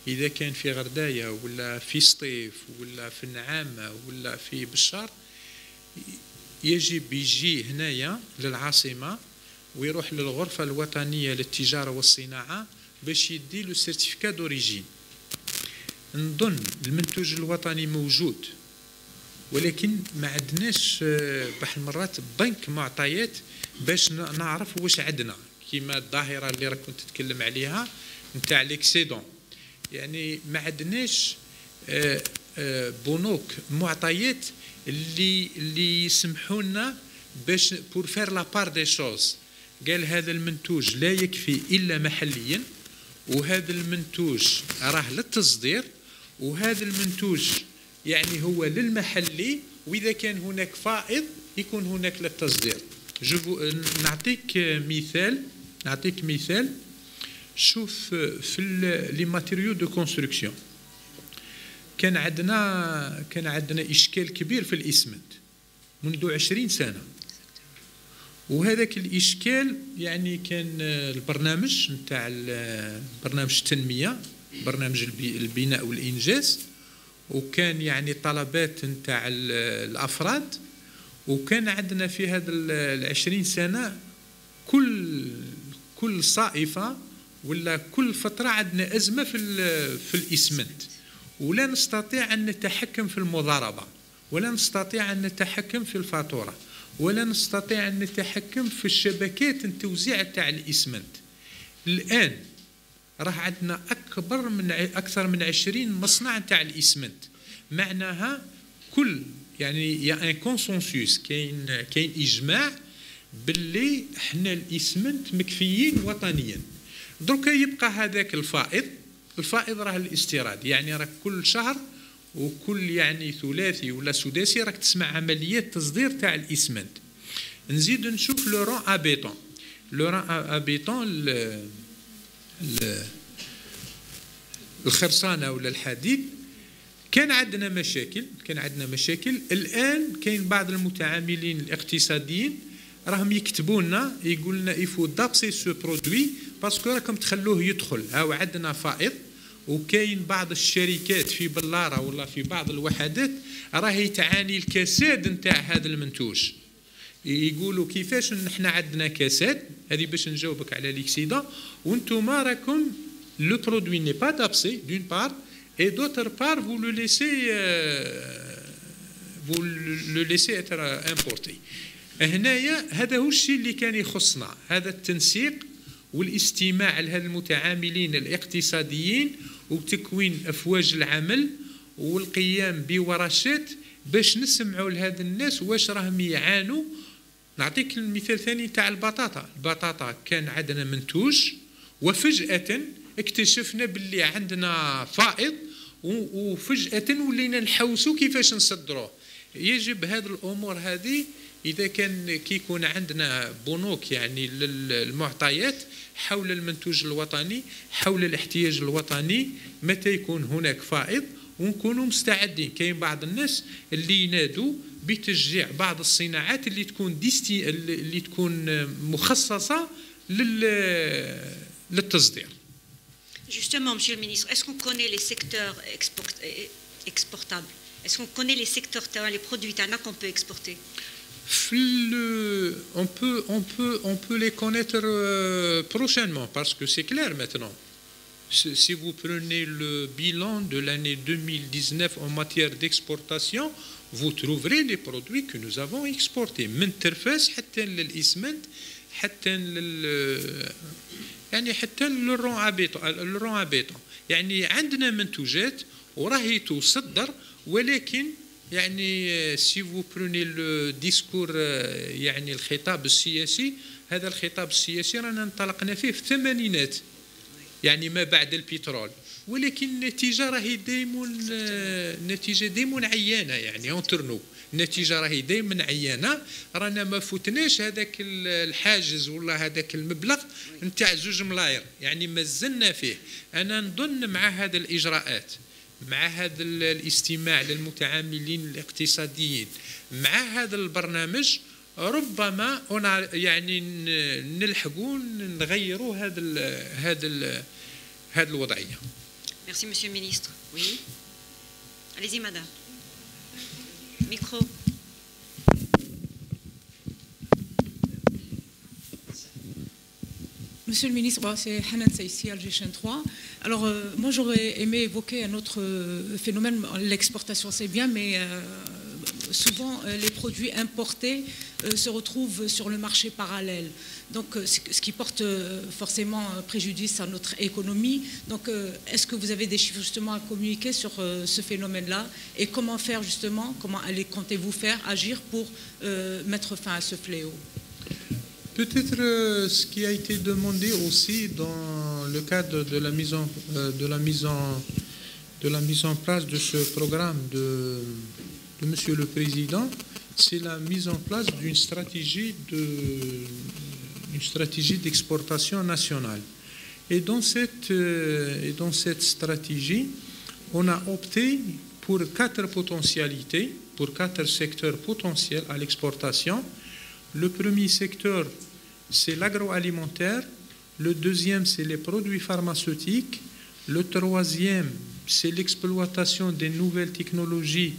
Speaker 2: إذا كان في غرداية ولا في سطيف ولا في النعامة ولا في بشار، يجب يجي هنايا للعاصمة ويروح للغرفة الوطنية للتجارة والصناعة باش يديلو سيرتيفيكا دوريجين. نظن المنتوج الوطني موجود، ولكن ما عندناش بحال المرات بنك معطيات باش نعرف واش عندنا، كيما الظاهرة اللي راك كنت تتكلم عليها نتاع ليكسيدون. يعني ما عندناش بنوك معطيات اللي يسمحوا لنا باش بور فير لا بار دي شوز. قال هذا المنتوج لا يكفي الا محليا، وهذا المنتوج راه للتصدير، وهذا المنتوج يعني هو للمحلي، واذا كان هناك فائض يكون هناك للتصدير. نعطيك مثال. شوف في لي ماتيريو دو كونستركسيون كان عندنا اشكال كبير في الاسمنت منذ 20 سنه، وهذاك الاشكال يعني كان البرنامج نتاع برنامج التنميه، برنامج البناء والانجاز، وكان يعني طلبات نتاع الافراد، وكان عندنا في هذا 20 سنه كل صائفه ولا كل فتره عندنا ازمه في الاسمنت، ولا نستطيع ان نتحكم في المضاربه، ولا نستطيع ان نتحكم في الفاتوره، ولا نستطيع ان نتحكم في الشبكات التوزيع تاع الاسمنت. الان راه عندنا اكثر من 20 مصنع تاع الاسمنت، معناها كل يعني يا ان كونسنسوس، كاين اجماع باللي احنا الاسمنت مكفيين وطنيا. دركا يبقى هذاك الفائض راه الاستيراد. يعني راك كل شهر وكل يعني ثلاثي ولا سداسي راك تسمع عمليات تصدير تاع الاسمنت. نزيد نشوف لو رون ابيتون الخرسانه ولا الحديد. كان عندنا مشاكل. الان كاين بعض المتعاملين الاقتصاديين راهم يكتبوا لنا يقول لنا يفو دابسي سو برودوي باسكو راكم تخلوه يدخل، هاو عندنا فائض. وكاين بعض الشركات في بلاره ولا في بعض الوحدات راهي تعاني الكساد نتاع هذا المنتوج. يقولوا كيفاش نحن عندنا كساد، هذه باش نجاوبك على ليكسيدا، وانتم راكم لو برودوي ني با دابسي دون بار et d'autre part vous le laissez être importé. هنايا هذا هو الشيء اللي كان يخصنا، هذا التنسيق والاستماع لهذا المتعاملين الاقتصاديين وتكوين افواج العمل والقيام بورشات باش نسمعوا لهذا الناس واش راهم يعانوا. نعطيك المثال ثاني تاع البطاطا كان عندنا منتوج وفجأة اكتشفنا باللي عندنا فائض، وفجأة ولينا نحوسوا كيفاش نصدروه. يجب هذه الأمور هذه إذا كان كيكون عندنا بنوك يعني للمعطيات حول المنتوج الوطني، حول الاحتياج الوطني، متى يكون هناك فائض ونكونوا مستعدين. كاين بعض الناس اللي ينادوا بتشجيع بعض الصناعات اللي تكون مخصصة للتصدير.
Speaker 1: Justement, Monsieur le Ministre, est-ce qu'on connaît les secteurs exportables? Est-ce qu'on connaît les secteurs, les produits qu'on peut exporter?
Speaker 2: On peut les connaître prochainement parce que c'est clair maintenant. Si vous prenez le bilan de l'année 2019 en matière d'exportation, vous trouverez les produits que nous avons exportés. من ترفاس حتى للإسمنت حتى يعني حتى للرون عبيطون يعني عندنا منتوجات وراهي تصدر ولكن يعني si vous prenez le discours يعني الخطاب السياسي هذا الخطاب السياسي رانا انطلقنا فيه في الثمانينات يعني ما بعد البترول ولكن النتيجة راهي دايما عيانة يعني انترنو النتيجة راهي دايما عيانة رانا ما فوتناش هذاك الحاجز ولا هذاك المبلغ نتاع 2 ملاير يعني ما زلنا فيه. أنا نظن مع هذا الإجراءات مع هذا الاستماع للمتعاملين الاقتصاديين مع هذا البرنامج ربما يعني نلحقوا نغيروا هذه الوضعية.
Speaker 1: Merci, Monsieur le Ministre. Oui. Allez-y, Madame. Micro.
Speaker 7: Monsieur le ministre, c'est Hanan Saïssi, Algéchien 3. Alors, moi, j'aurais aimé évoquer un autre phénomène. L'exportation, c'est bien, mais souvent, les produits importés se retrouvent sur le marché parallèle. Donc, ce qui porte forcément préjudice à notre économie. Donc, est-ce que vous avez des chiffres justement à communiquer sur ce phénomène-là? Et comment faire justement, comptez-vous faire, agir pour mettre fin à ce fléau?
Speaker 2: Peut-être ce qui a été demandé aussi dans le cadre de la mise en place de ce programme de Monsieur le Président, c'est la mise en place d'une stratégie d'exportation nationale. Et dans cette stratégie, on a opté pour 4 potentialités, pour 4 secteurs potentiels à l'exportation. Le premier secteur, c'est l'agroalimentaire. Le deuxième, c'est les produits pharmaceutiques. Le troisième, c'est l'exploitation des nouvelles technologies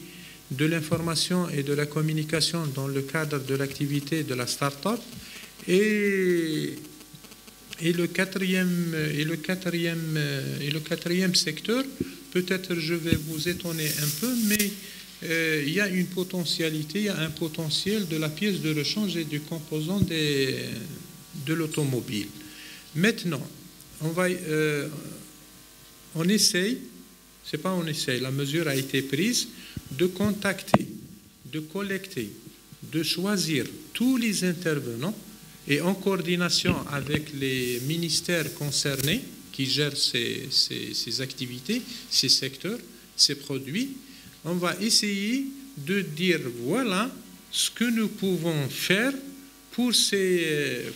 Speaker 2: de l'information et de la communication dans le cadre de l'activité de la start-up. Et le quatrième secteur, peut-être je vais vous étonner un peu, mais il y a une potentialité, il y a un potentiel de la pièce de rechange et du composant de l'automobile. Maintenant, on essaye, c'est pas on essaye, la mesure a été prise de contacter, de collecter, de choisir tous les intervenants et en coordination avec les ministères concernés qui gèrent ces activités, ces secteurs, ces produits. On va essayer de dire voilà ce que nous pouvons faire pour ces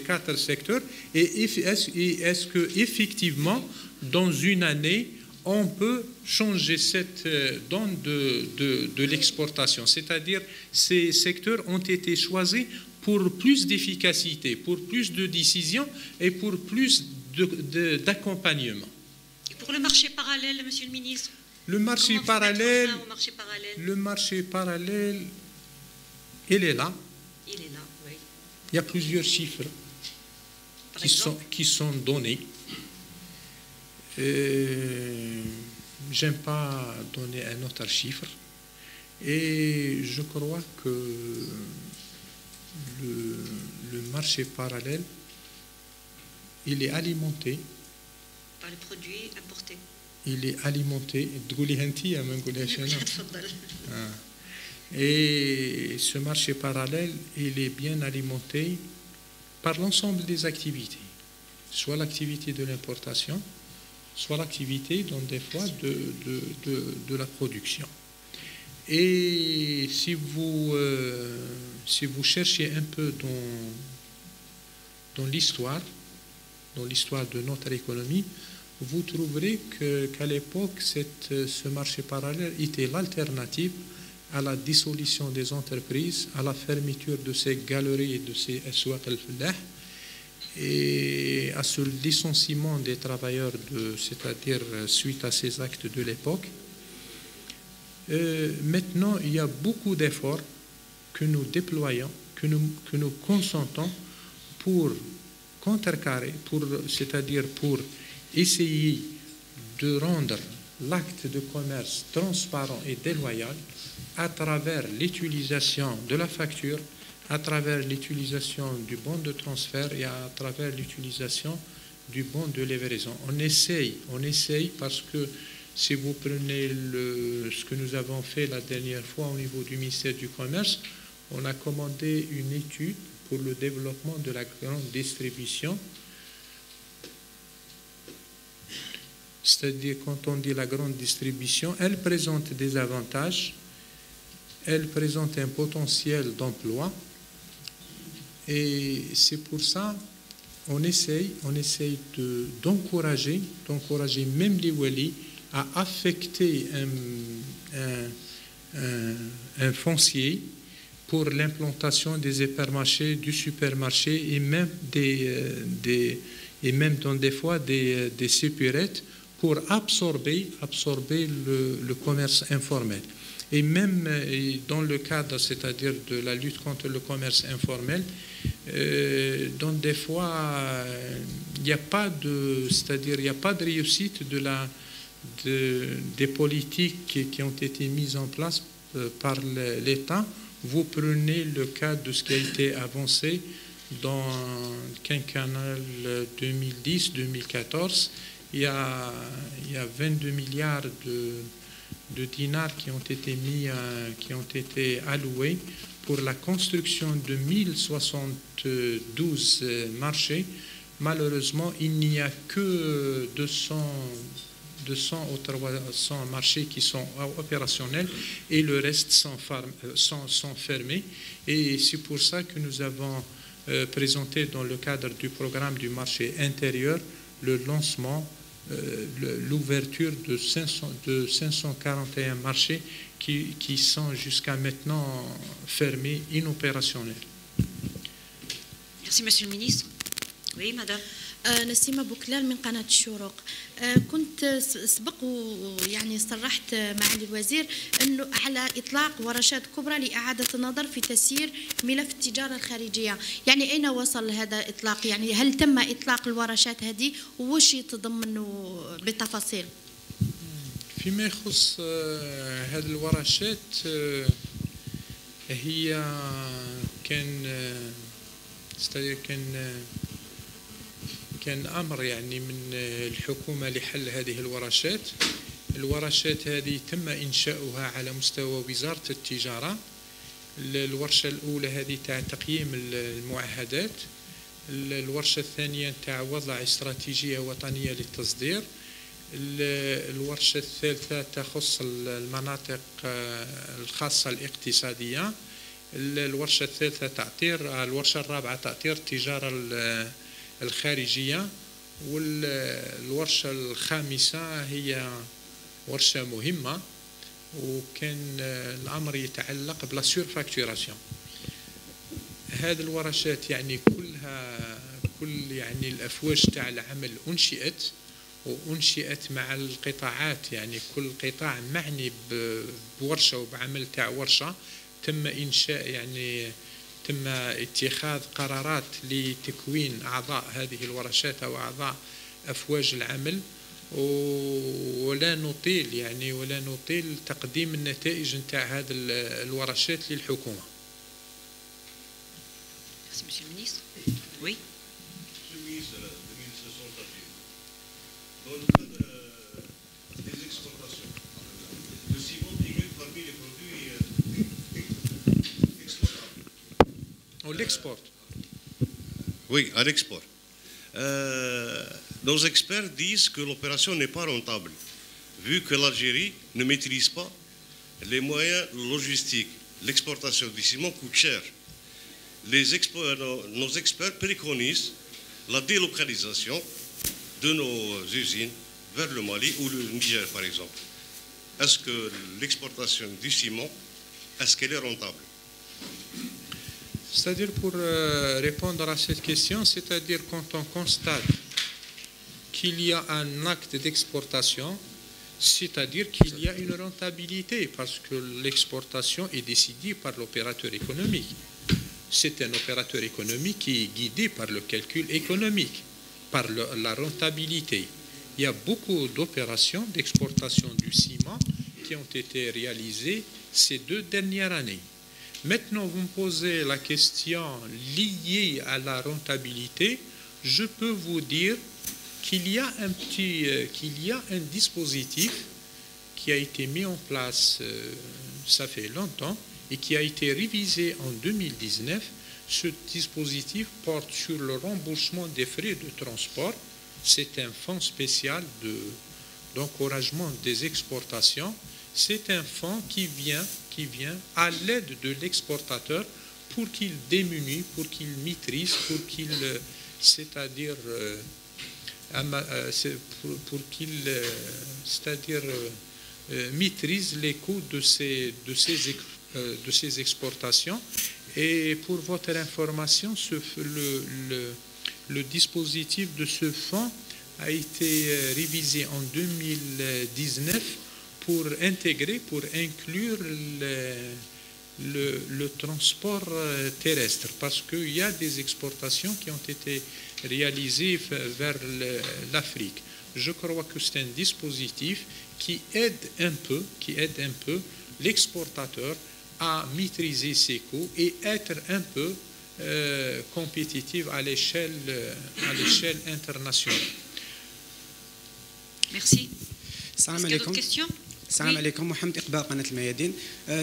Speaker 2: 4 secteurs et est-ce que effectivement dans une année on peut changer cette donne de l'exportation, c'est-à-dire ces secteurs ont été choisis pour plus d'efficacité, pour plus de décisions et pour plus d'accompagnement.
Speaker 1: Et pour le marché parallèle, Monsieur le Ministre?
Speaker 2: Le marché parallèle, il est là.
Speaker 1: Il est là, oui.
Speaker 2: Il y a plusieurs chiffres qui sont donnés. J'aime pas donner un autre chiffre. Et je crois que le marché parallèle, il est alimenté
Speaker 1: par les produits importés.
Speaker 2: Il est alimenté. Et ce marché parallèle, il est bien alimenté par l'ensemble des activités, soit l'activité de l'importation, soit l'activité, dans des fois, de la production. Et si vous cherchez un peu dans l'histoire de notre économie, vous trouverez qu'à l'époque, ce marché parallèle était l'alternative à la dissolution des entreprises, à la fermeture de ces galeries et de ces aswaq al-fallah, et à ce licenciement des travailleurs, c'est-à-dire suite à ces actes de l'époque. Maintenant, il y a beaucoup d'efforts que nous déployons, que nous consentons pour contrecarrer, c'est-à-dire pour essayer de rendre l'acte de commerce transparent et déloyal à travers l'utilisation de la facture, à travers l'utilisation du bon de transfert et à travers l'utilisation du bon de livraison. On essaye parce que si vous prenez ce que nous avons fait la dernière fois au niveau du ministère du Commerce, on a commandé une étude pour le développement de la grande distribution. C'est-à-dire, quand on dit la grande distribution, elle présente des avantages, elle présente un potentiel d'emploi, et c'est pour ça on essaye d'encourager même les Wali à affecter un foncier pour l'implantation des hypermarchés, du supermarché et même dans des fois des supérettes pour absorber le commerce informel. Et même dans le cadre, c'est-à-dire de la lutte contre le commerce informel, dans des fois, il n'y a pas de réussite des politiques qui ont été mises en place par l'État. Vous prenez le cas de ce qui a été avancé dans le quinquennal 2010-2014. Il y a 22 milliards de dinars qui ont été alloués pour la construction de 1072 marchés. Malheureusement, il n'y a que 200 ou 300 marchés qui sont opérationnels et le reste sont fermés. Et c'est pour ça que nous avons présenté dans le cadre du programme du marché intérieur le lancement, l'ouverture de 541 marchés qui sont jusqu'à maintenant fermés, inopérationnels.
Speaker 1: Merci, Monsieur le Ministre. Oui, Madame.
Speaker 8: نسيمة بوكلال من قناة الشروق. كنت سبق يعني صرحت معالي الوزير أنه على إطلاق ورشات كبرى لإعادة النظر في تسيير ملف التجارة الخارجية. يعني أين وصل هذا الإطلاق؟ يعني هل تم إطلاق الورشات هذه وش يتضمن بالتفاصيل؟
Speaker 2: فيما يخص هذه الورشات هي كان أمر يعني من الحكومة لحل هذه الورشات. الورشات هذه تم إنشاؤها على مستوى وزارة التجارة. الورشة الأولى هذه تاع تقييم المعاهدات، الورشة الثانية تاع وضع استراتيجية وطنية للتصدير، الورشة الثالثة تخص المناطق الخاصة الاقتصادية، الورشة الثالثة الورشة الرابعة تأطير التجارة الخارجية، والورشة الخامسة هي ورشة مهمة وكان الأمر يتعلق بلا سورفاكتوراسيون. هذه الورشات يعني كل يعني الأفواج تاع العمل أنشئت مع القطاعات، يعني كل قطاع معني بورشة وبعمل تاع ورشة تم إنشاء يعني تم اتخاذ قرارات لتكوين أعضاء هذه الورشات أو أعضاء أفواج العمل، ولا نطيل تقديم النتائج نتاع هذه الورشات للحكومة.
Speaker 1: Merci, Monsieur le Ministre. Oui.
Speaker 9: Monsieur le Ministre, le ministre Santafi, dans le cadre des exportations, le ciment figure parmi les produits exportables.
Speaker 2: On l'exporte.
Speaker 9: Oui, à l'export. Nos experts disent que l'opération n'est pas rentable, vu que l'Algérie ne maîtrise pas les moyens logistiques. L'exportation du ciment coûte cher. Nos experts préconisent la délocalisation de nos usines vers le Mali ou le Niger, par exemple. Est-ce que l'exportation du ciment, est-ce qu'elle est rentable?
Speaker 2: C'est-à-dire, pour répondre à cette question, c'est-à-dire quand on constate qu'il y a un acte d'exportation, C'est-à-dire qu'il y a une rentabilité parce que l'exportation est décidée par l'opérateur économique. C'est un opérateur économique qui est guidé par le calcul économique, par la rentabilité. Il y a beaucoup d'opérations d'exportation du ciment qui ont été réalisées ces 2 dernières années. Maintenant, vous me posez la question liée à la rentabilité. Je peux vous dire qu'il y a un dispositif qui a été mis en place, ça fait longtemps, et qui a été révisé en 2019. Ce dispositif porte sur le remboursement des frais de transport. C'est un fonds spécial d'encouragement des exportations. C'est un fonds qui vient à l'aide de l'exportateur pour qu'il diminue, pour qu'il maîtrise, pour qu'il, c'est-à-dire maîtrise les coûts de ces exportations. Et pour votre information, le dispositif de ce fonds a été révisé en 2019 pour inclure le transport terrestre, parce qu'il y a des exportations qui ont été réalisées vers l'Afrique. Je crois que c'est un dispositif qui aide un peu l'exportateur à maîtriser ses coûts et être un peu compétitif à l'échelle internationale.
Speaker 1: Merci.
Speaker 10: السلام عليكم. السلام عليكم. محمد إقبال قناة الميادين.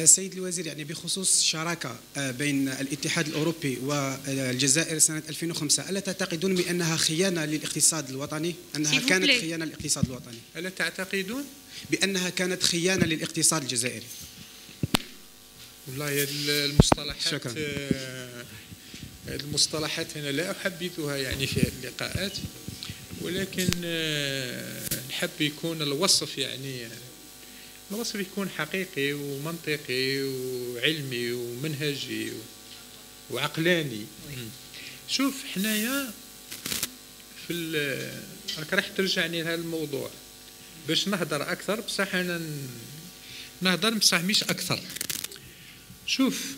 Speaker 10: سيد الوزير، يعني بخصوص شراكة بين الاتحاد الأوروبي والجزائر سنة 2005، ألا تعتقدون بأنها خيانة للاقتصاد الوطني؟ أنها كانت خيانة للاقتصاد الوطني؟
Speaker 2: ألا تعتقدون
Speaker 10: بأنها كانت خيانة للاقتصاد الجزائري؟
Speaker 2: والله المصطلحات أنا لا أحبذها يعني في اللقاءات، ولكن نحب يكون الوصف يكون حقيقي ومنطقي وعلمي ومنهجي وعقلاني. شوف حنايا راح ترجعني لهذا الموضوع باش نهضر أكثر، بصح أنا نهضر بصح مش أكثر. شوف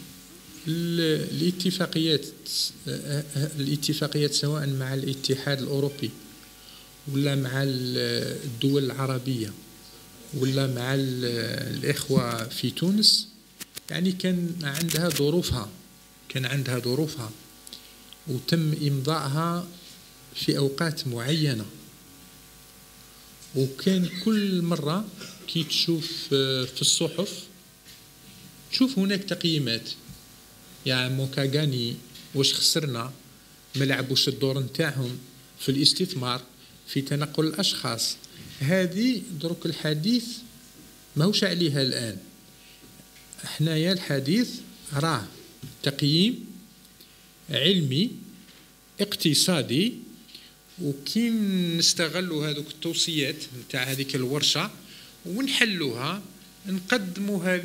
Speaker 2: الاتفاقيات سواء مع الاتحاد الأوروبي ولا مع الدول العربية ولا مع الإخوة في تونس، يعني كان عندها ظروفها وتم إمضائها في أوقات معينة، وكان كل مرة كي تشوف في الصحف تشوف هناك تقييمات، يعني موكاغاني واش خسرنا، ما لعبوش الدور نتاعهم في الاستثمار في تنقل الأشخاص. هذه دروك الحديث ماهوش عليها الآن. حنايا الحديث راه تقييم علمي اقتصادي، وكي نستغلوا هذوك التوصيات نتاع هذيك الورشة ونحلوها نقدموها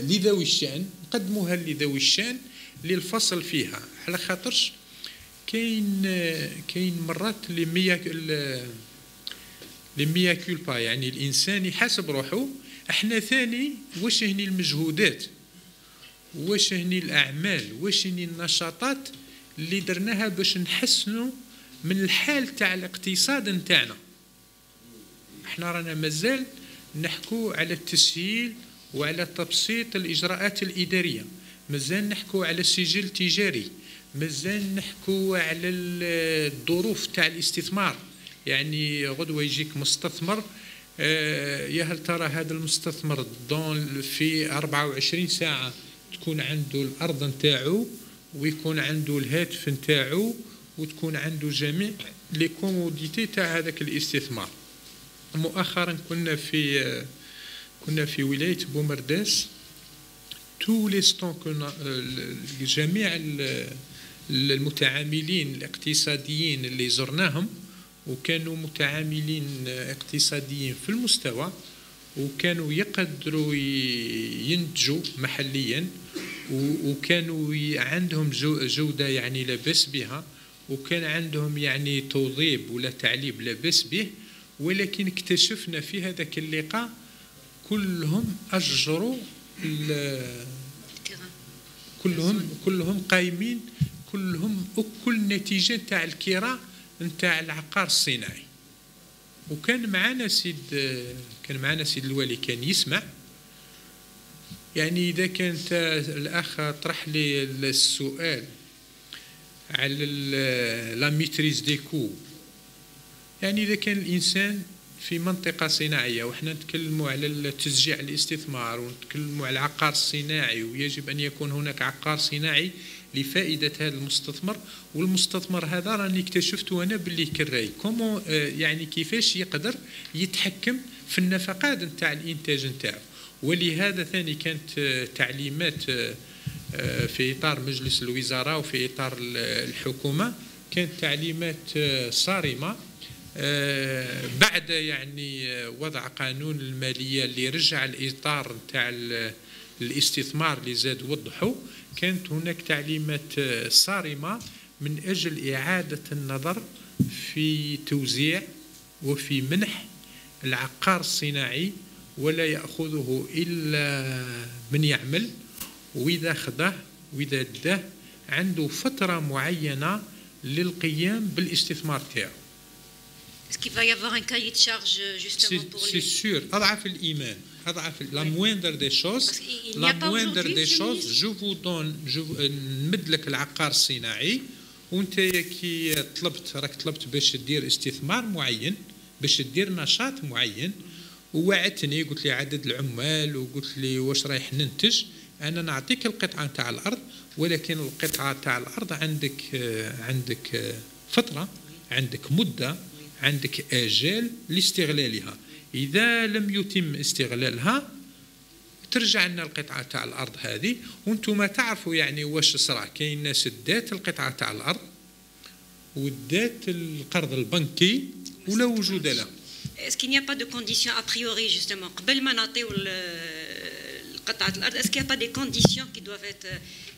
Speaker 2: لذوي الشأن للفصل فيها، على خاطرش كاين مرات لي مياكولبا، يعني الانسان يحاسب روحه. احنا ثاني واش هني المجهودات، واش هني الاعمال، واش هني النشاطات اللي درناها باش نحسنوا من الحال تاع الاقتصاد نتاعنا. احنا رانا مازال نحكو على التسهيل وعلى تبسيط الإجراءات الإدارية، مازال نحكو على السجل التجاري، مازال نحكو على الظروف تاع الاستثمار. يعني غدوة يجيك مستثمر، يا هل ترى هذا المستثمر في 24 ساعة تكون عنده الأرض نتاعو ويكون عنده الهاتف نتاعو وتكون عنده جميع لي كوموديتي تاع هذاك الاستثمار. مؤخرا كنا في ولاية بومرداس، جميع المتعاملين الاقتصاديين اللي زرناهم وكانوا متعاملين اقتصاديين في المستوى، وكانوا يقدروا ينتجوا محليا، وكانوا عندهم جودة يعني لا بأس بها، وكان عندهم يعني توظيف ولا تعليب لا بأس به، ولكن اكتشفنا في هذاك اللقاء كلهم أجروا كلهم قايمين، كلهم أكل نتيجة نتاع الكراء نتاع العقار الصناعي. وكان معنا سيد الوالي كان يسمع. يعني إذا كانت الأخ طرح لي السؤال على لا ميتريز دي كو، يعني إذا كان الإنسان في منطقة صناعية وإحنا نتكلموا على تشجيع الاستثمار ونتكلموا على العقار الصناعي، ويجب أن يكون هناك عقار صناعي لفائدة هذا المستثمر، والمستثمر هذا راني اكتشفته أنا باللي كراي كومون يعني كيفاش يقدر يتحكم في النفقات نتاع الإنتاج نتاعو. ولهذا ثاني كانت تعليمات في إطار مجلس الوزراء وفي إطار الحكومة، كانت تعليمات صارمة بعد يعني وضع قانون المالية اللي رجع الإطار نتاع الاستثمار اللي زاد وضحوا. كانت هناك تعليمات صارمة من أجل إعادة النظر في توزيع وفي منح العقار الصناعي، ولا يأخذه إلا من يعمل، وإذا خذه وإذا داه عنده فترة معينة للقيام بالاستثمار تاعو.
Speaker 1: Est-ce qu'il va y avoir un cahier de charge justement pour les...
Speaker 2: C'est sûr. أضعف الإيمان. La moindre des choses, je vous donne, نمد لك العقار الصناعي، وانت كي طلبت باش تدير استثمار معين، باش تدير نشاط معين، ووعدتني قلت لي عدد العمال وقلت لي واش رايح ننتج، انا نعطيك القطعه نتاع الارض، ولكن القطعه نتاع الارض عندك فتره، عندك مده، عندك آجال لاستغلالها. إذا لم يتم استغلالها ترجع لنا القطعة تاع الأرض هذه، وانتم ما تعرفوا يعني واش صرا. كاين ناس دات القطعة تاع الأرض ودات القرض البنكي ولا وجود له.
Speaker 1: Est-ce qu'il n'y a pas de conditions a priori justement قبل ما نعطيو القطعة الأرض؟ Est-ce qu'il n'y a pas des conditions qui doivent être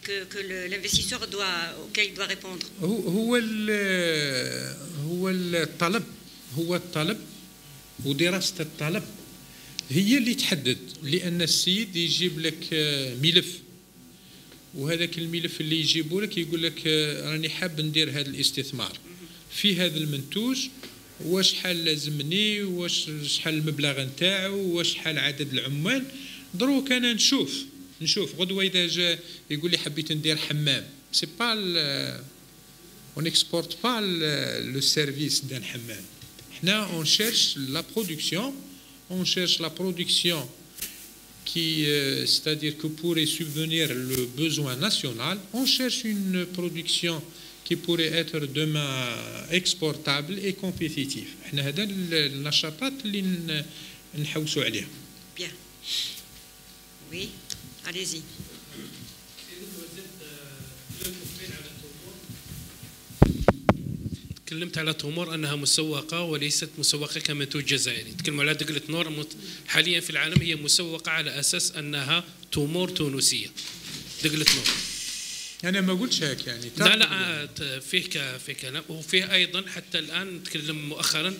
Speaker 1: que l'investisseur auquel il doit répondre؟
Speaker 2: هو الطلب ودراسة الطلب هي اللي تحدد. لأن السيد يجيب لك ملف، وهذاك الملف اللي يجيبه لك يقول لك راني حاب ندير هذا الاستثمار في هذا المنتوج، واش شحال لازمني، واش شحال المبلغ نتاعو، واش شحال عدد العمال. دروك انا نشوف غدوه اذا جا يقول لي حبيت ندير حمام، سي با اون اكسبورت با لو سيرفيس دان حمام. حنا اون شيرش لا برودكسيون، on cherche la production qui, c'est-à-dire que pourrait subvenir le besoin national. On cherche une production qui pourrait être demain exportable et compétitive. احنا هذا النشاطات اللي نحوسوا عليها.
Speaker 1: Bien. Oui, allez-y.
Speaker 6: تكلمت على تومور أنها مسوقة وليست مسوقة كمنتوج جزائري. تكلموا على دقلة نور حاليا في العالم هي مسوقة على أساس أنها تومور تونسية. دقلة نور
Speaker 2: أنا ما قلتش هيك يعني.
Speaker 6: لا فيه كلام، وفيه أيضا حتى الآن نتكلم مؤخرا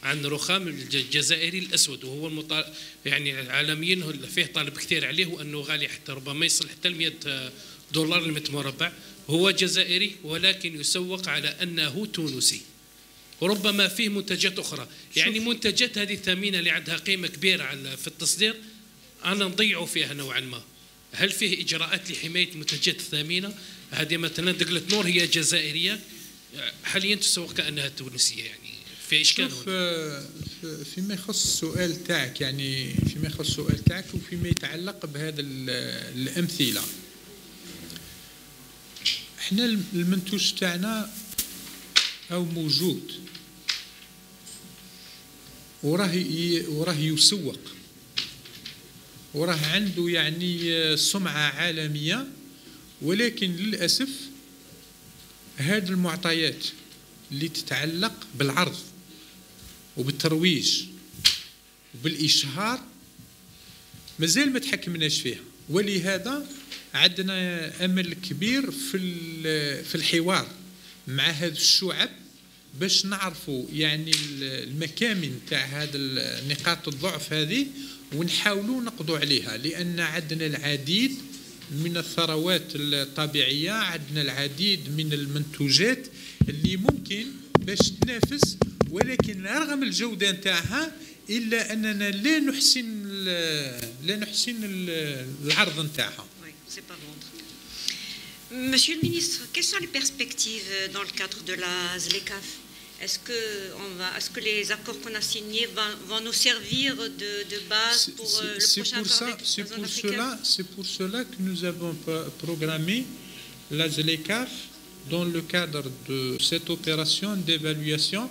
Speaker 6: عن رخام الجزائري الأسود، وهو يعني عالميا فيه طالب كثير عليه، وأنه غالي حتى ربما يصل حتى $100 للمتر مربع. هو جزائري ولكن يسوق على أنه تونسي، وربما فيه منتجات أخرى. يعني منتجات هذه الثمينة اللي عندها قيمة كبيرة في التصدير أنا نضيعوا فيها نوعا ما. هل فيه إجراءات لحماية المنتجات الثمينة؟ هذه مثلا دقلة نور هي جزائرية حاليا تسوق كأنها تونسية، يعني في إشكال
Speaker 2: فيما يخص السؤال تاعك، يعني فيما يخص السؤال تاعك وفيما يتعلق بهذا الأمثلة، احنا المنتوج تاعنا او موجود وراه يسوق، وراه عنده يعني سمعة عالمية، ولكن للأسف هذه المعطيات اللي تتعلق بالعرض وبالترويج وبالإشهار مازال ما تحكمناش فيها. ولهذا عندنا أمل كبير في الحوار مع هذه الشعب باش نعرفوا يعني المكامن تاع هذا نقاط الضعف هذه ونحاولوا نقضوا عليها، لأن عندنا العديد من الثروات الطبيعية، عندنا العديد من المنتوجات اللي ممكن باش تنافس، ولكن رغم الجودة نتاعها إلا أننا لا نحسن العرض
Speaker 1: Oui,
Speaker 2: نتاعها.
Speaker 1: c'est pas vendre. Monsieur le ministre, quelles sont les perspectives dans le cadre de la ZLECAf? Est-ce que les accords qu'on a signés vont nous servir de base pour le prochain accord avec la zone africaine?
Speaker 2: C'est pour cela que nous avons programmé la ZLECAf dans le cadre de cette opération d'évaluation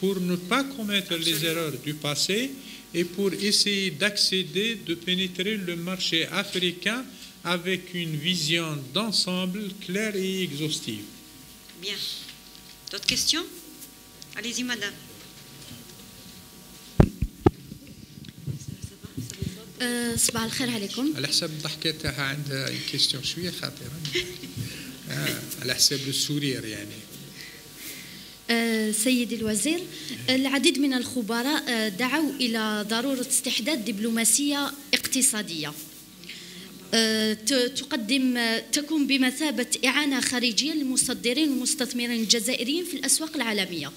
Speaker 2: pour ne pas commettre les erreurs du passé et pour essayer d'accéder, de pénétrer le marché africain avec une vision d'ensemble claire et exhaustive.
Speaker 1: Bien. D'autres questions? Allez-y, madame.
Speaker 8: صباح الخير عليكم.
Speaker 2: على حسب الضحكة تاعها عندها كيستيون شوية خطيرة. على حساب السورير يعني.
Speaker 8: سيدي الوزير، العديد من الخبراء دعوا إلى ضرورة استحداث دبلوماسية اقتصادية تكون بمثابة إعانة خارجية للمصدرين والمستثمرين الجزائريين في الأسواق العالمية.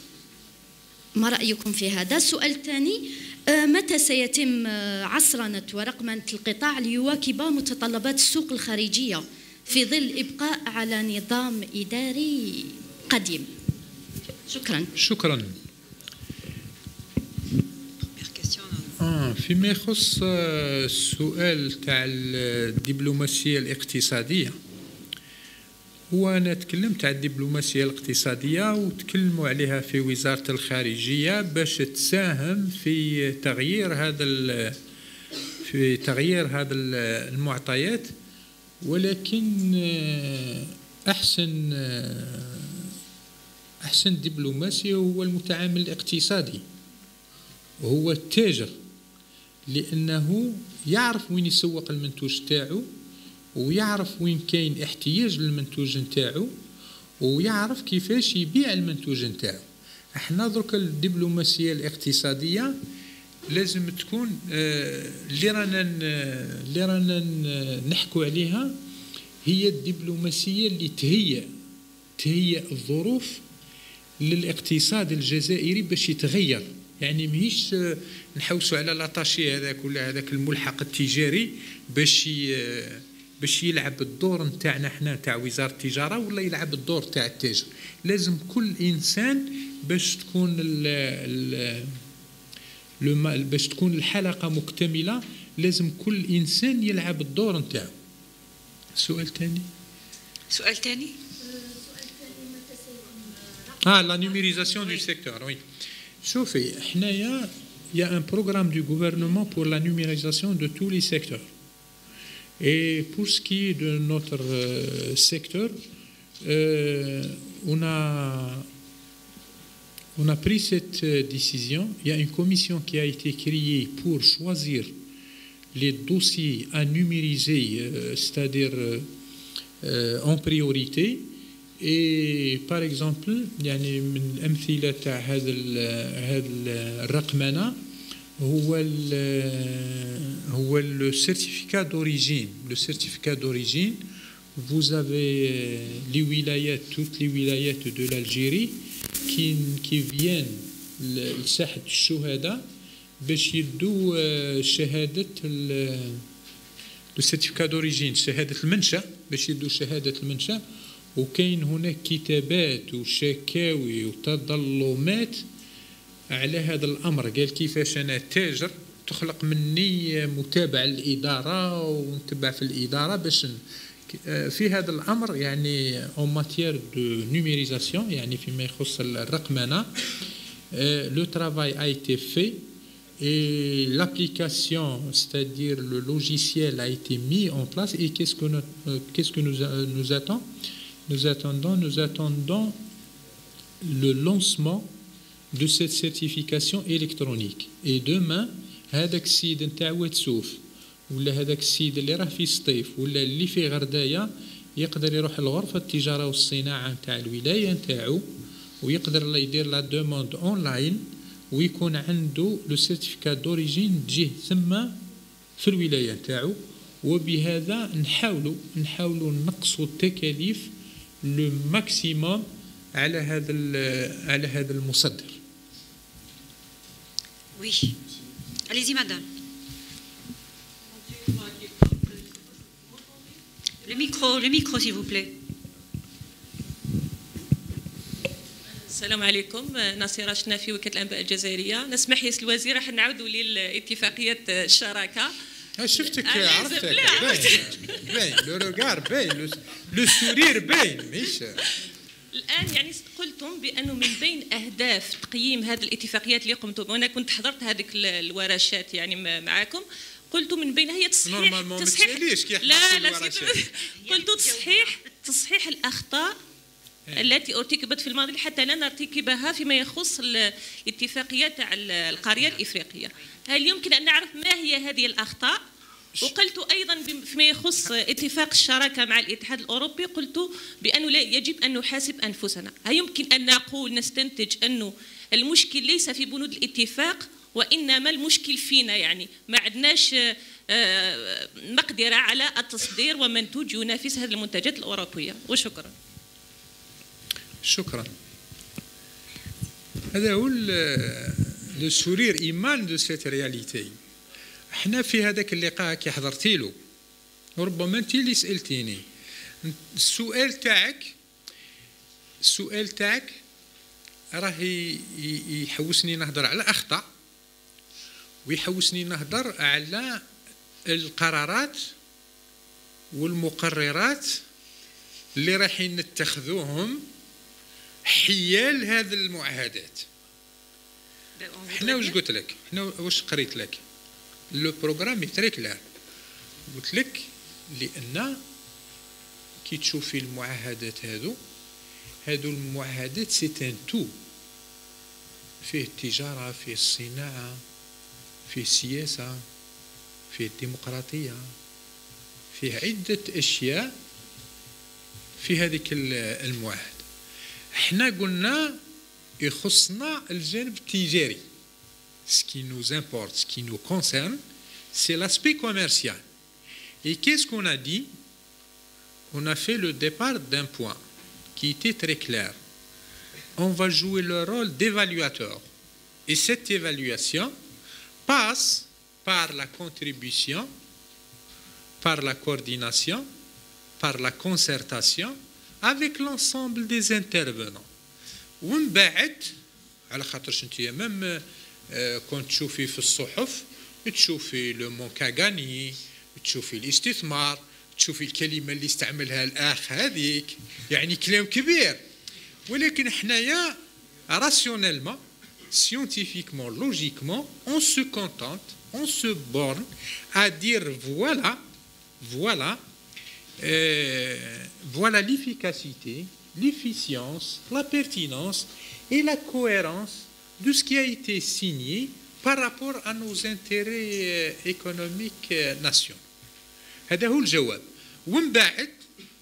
Speaker 8: ما رأيكم في هذا؟ السؤال الثاني، متى سيتم عصرنة ورقمنة القطاع ليواكب متطلبات السوق الخارجية في ظل الإبقاء على نظام إداري قديم؟
Speaker 2: شكرا. فيما يخص السؤال تاع الدبلوماسية الاقتصادية، هو أنا تكلمت على الدبلوماسية الاقتصادية وتكلموا عليها في وزارة الخارجية باش تساهم في تغيير هذا المعطيات، ولكن أحسن دبلوماسية هو المتعامل الاقتصادي وهو التاجر، لأنه يعرف وين يسوق المنتوج تاعو ويعرف وين كاين احتياج للمنتوج نتاعو ويعرف كيفاش يبيع المنتوج نتاعو. احنا درك الدبلوماسية الاقتصادية لازم تكون اللي رانا نحكوا عليها هي الدبلوماسية اللي تهيئ الظروف للاقتصاد الجزائري باش يتغير. يعني ماهيش نحوسوا على لاتاشي هذاك ولا هذاك الملحق التجاري باش يلعب الدور نتاعنا احنا تاع وزارة التجارة ولا يلعب الدور تاع التاجر. لازم كل انسان باش تكون الحلقة مكتملة، لازم كل انسان يلعب الدور نتاعو. سؤال ثاني la numérisation du secteur, oui. شوفي حنايا il y a un programme du gouvernement pour la numérisation de tous les secteurs. Et pour ce qui est de notre secteur, on a pris cette décision. Il y a une commission qui a été créée pour choisir les dossiers à numériser, c'est-à-dire en priorité. Et par exemple يعني من الأمثلة تاع هذا الرقمنة هو le certificat d'origine. Le certificat d'origine, vous avez toutes les wilayat de l'Algérie qui viennent لساحة الشهداء باش يدوا شهادة le certificat d'origine، شهادة المنشأ، باش يدوا شهادة المنشأ. وكاين هناك كتابات وشكاوي وتظلمات على هذا الأمر. قال كيفاش أنا تاجر تخلق مني متابع الإدارة ونتبع في الإدارة باش في هذا الأمر. يعني en matière de numérisation، يعني فيما يخص الرقمنة، le travail a été fait et l'application, c'est-à-dire le logiciel a été mis en place. Et qu'est-ce que nous attend? Nous attendons le lancement de cette certification électronique. Et demain, هذاك السيد نتاع واتسوف ولا هذاك السيد اللي راه في سطيف ولا اللي في غرداية يقدر يروح لغرفة التجارة والصناعة نتاع الولاية نتاعو ويقدر يدير لا دوموند اونلاين ويكون عنده لو سيرتيفيكا دوريجين تجيه ثم في الولايه نتاعو. وبهذا نحاولوا نقصوا التكاليف لو ماكسيموم على هذا المصدر.
Speaker 1: Oui. Allez-y, madame. Le micro, s'il vous plaît.
Speaker 11: السلام عليكم. ناصرة شنافي وكالة الأنباء الجزائرية. نسمح يا الوزير راح نعودوا لاتفاقية الشراكة.
Speaker 2: شفتك عرفتك باين لو روغار باين لو سورير باين مش
Speaker 11: الآن يعني قلتم بأنه من بين أهداف تقييم هذه الاتفاقيات اللي قمتم، وأنا كنت حضرت هذيك الورشات يعني معكم، قلتوا من بينها هي قلتوا تصحيح الأخطاء التي ارتكبت في الماضي حتى لا نرتكبها فيما يخص الاتفاقيات تاع القرية الإفريقية. هل يمكن أن نعرف ما هي هذه الأخطاء؟ وقلت أيضا فيما يخص اتفاق الشراكة مع الاتحاد الأوروبي قلت بأنه لا يجب أن نحاسب أنفسنا. هل يمكن أن نستنتج أنه المشكل ليس في بنود الاتفاق وإنما المشكل فينا، يعني ما عندناش مقدرة على التصدير ومنتوج ينافس هذه المنتجات الأوروبية؟ وشكرا.
Speaker 2: شكرا. هذا هو لو سورير ايمان دو سيت رياليتي. احنا في هذاك اللقاء كي حضرتي له وربما انت اللي سالتيني السؤال تاعك راه يحوسني نهضر على اخطاء ويحوسني نهضر على القرارات والمقررات اللي رايحين نتخذوهم حيال هذه المعاهدات. احنا واش قلت لك؟ احنا واش قريت لك؟ لو بروغرام تري كلار. قلت لك لان كي تشوفي المعاهدات هادو المعاهدات سي ان تو، فيه التجاره، فيه الصناعه، فيه السياسه، فيه الديمقراطيه، فيه عده اشياء في هذيك المعاهده. احنا قلنا يخصنا الجانب التجاري. Ce qui nous importe, ce qui nous concerne, c'est l'aspect commercial. Et qu'est-ce qu'on a dit? On a fait le départ d'un point qui était très clair. On va jouer le rôle d'évaluateur. Et cette évaluation passe par la contribution, par la coordination, par la concertation avec l'ensemble des intervenants. ومن بعد على خاطرش انت ميم كنت تشوفي في الصحف تشوفي لو مونكا غاني، تشوفي الاستثمار، تشوفي الكلمه اللي استعملها الاخ هذيك، يعني كلام كبير. ولكن حنايا راسيونيلمون سيونتيفيكمون لوجيكمون on se contente, on se borne à dire voilà l'efficacité, l'efficience, la pertinence et la cohérence de ce qui a été signé par rapport à nos intérêts économiques nationaux. هذا هو الجواب. ومن بعد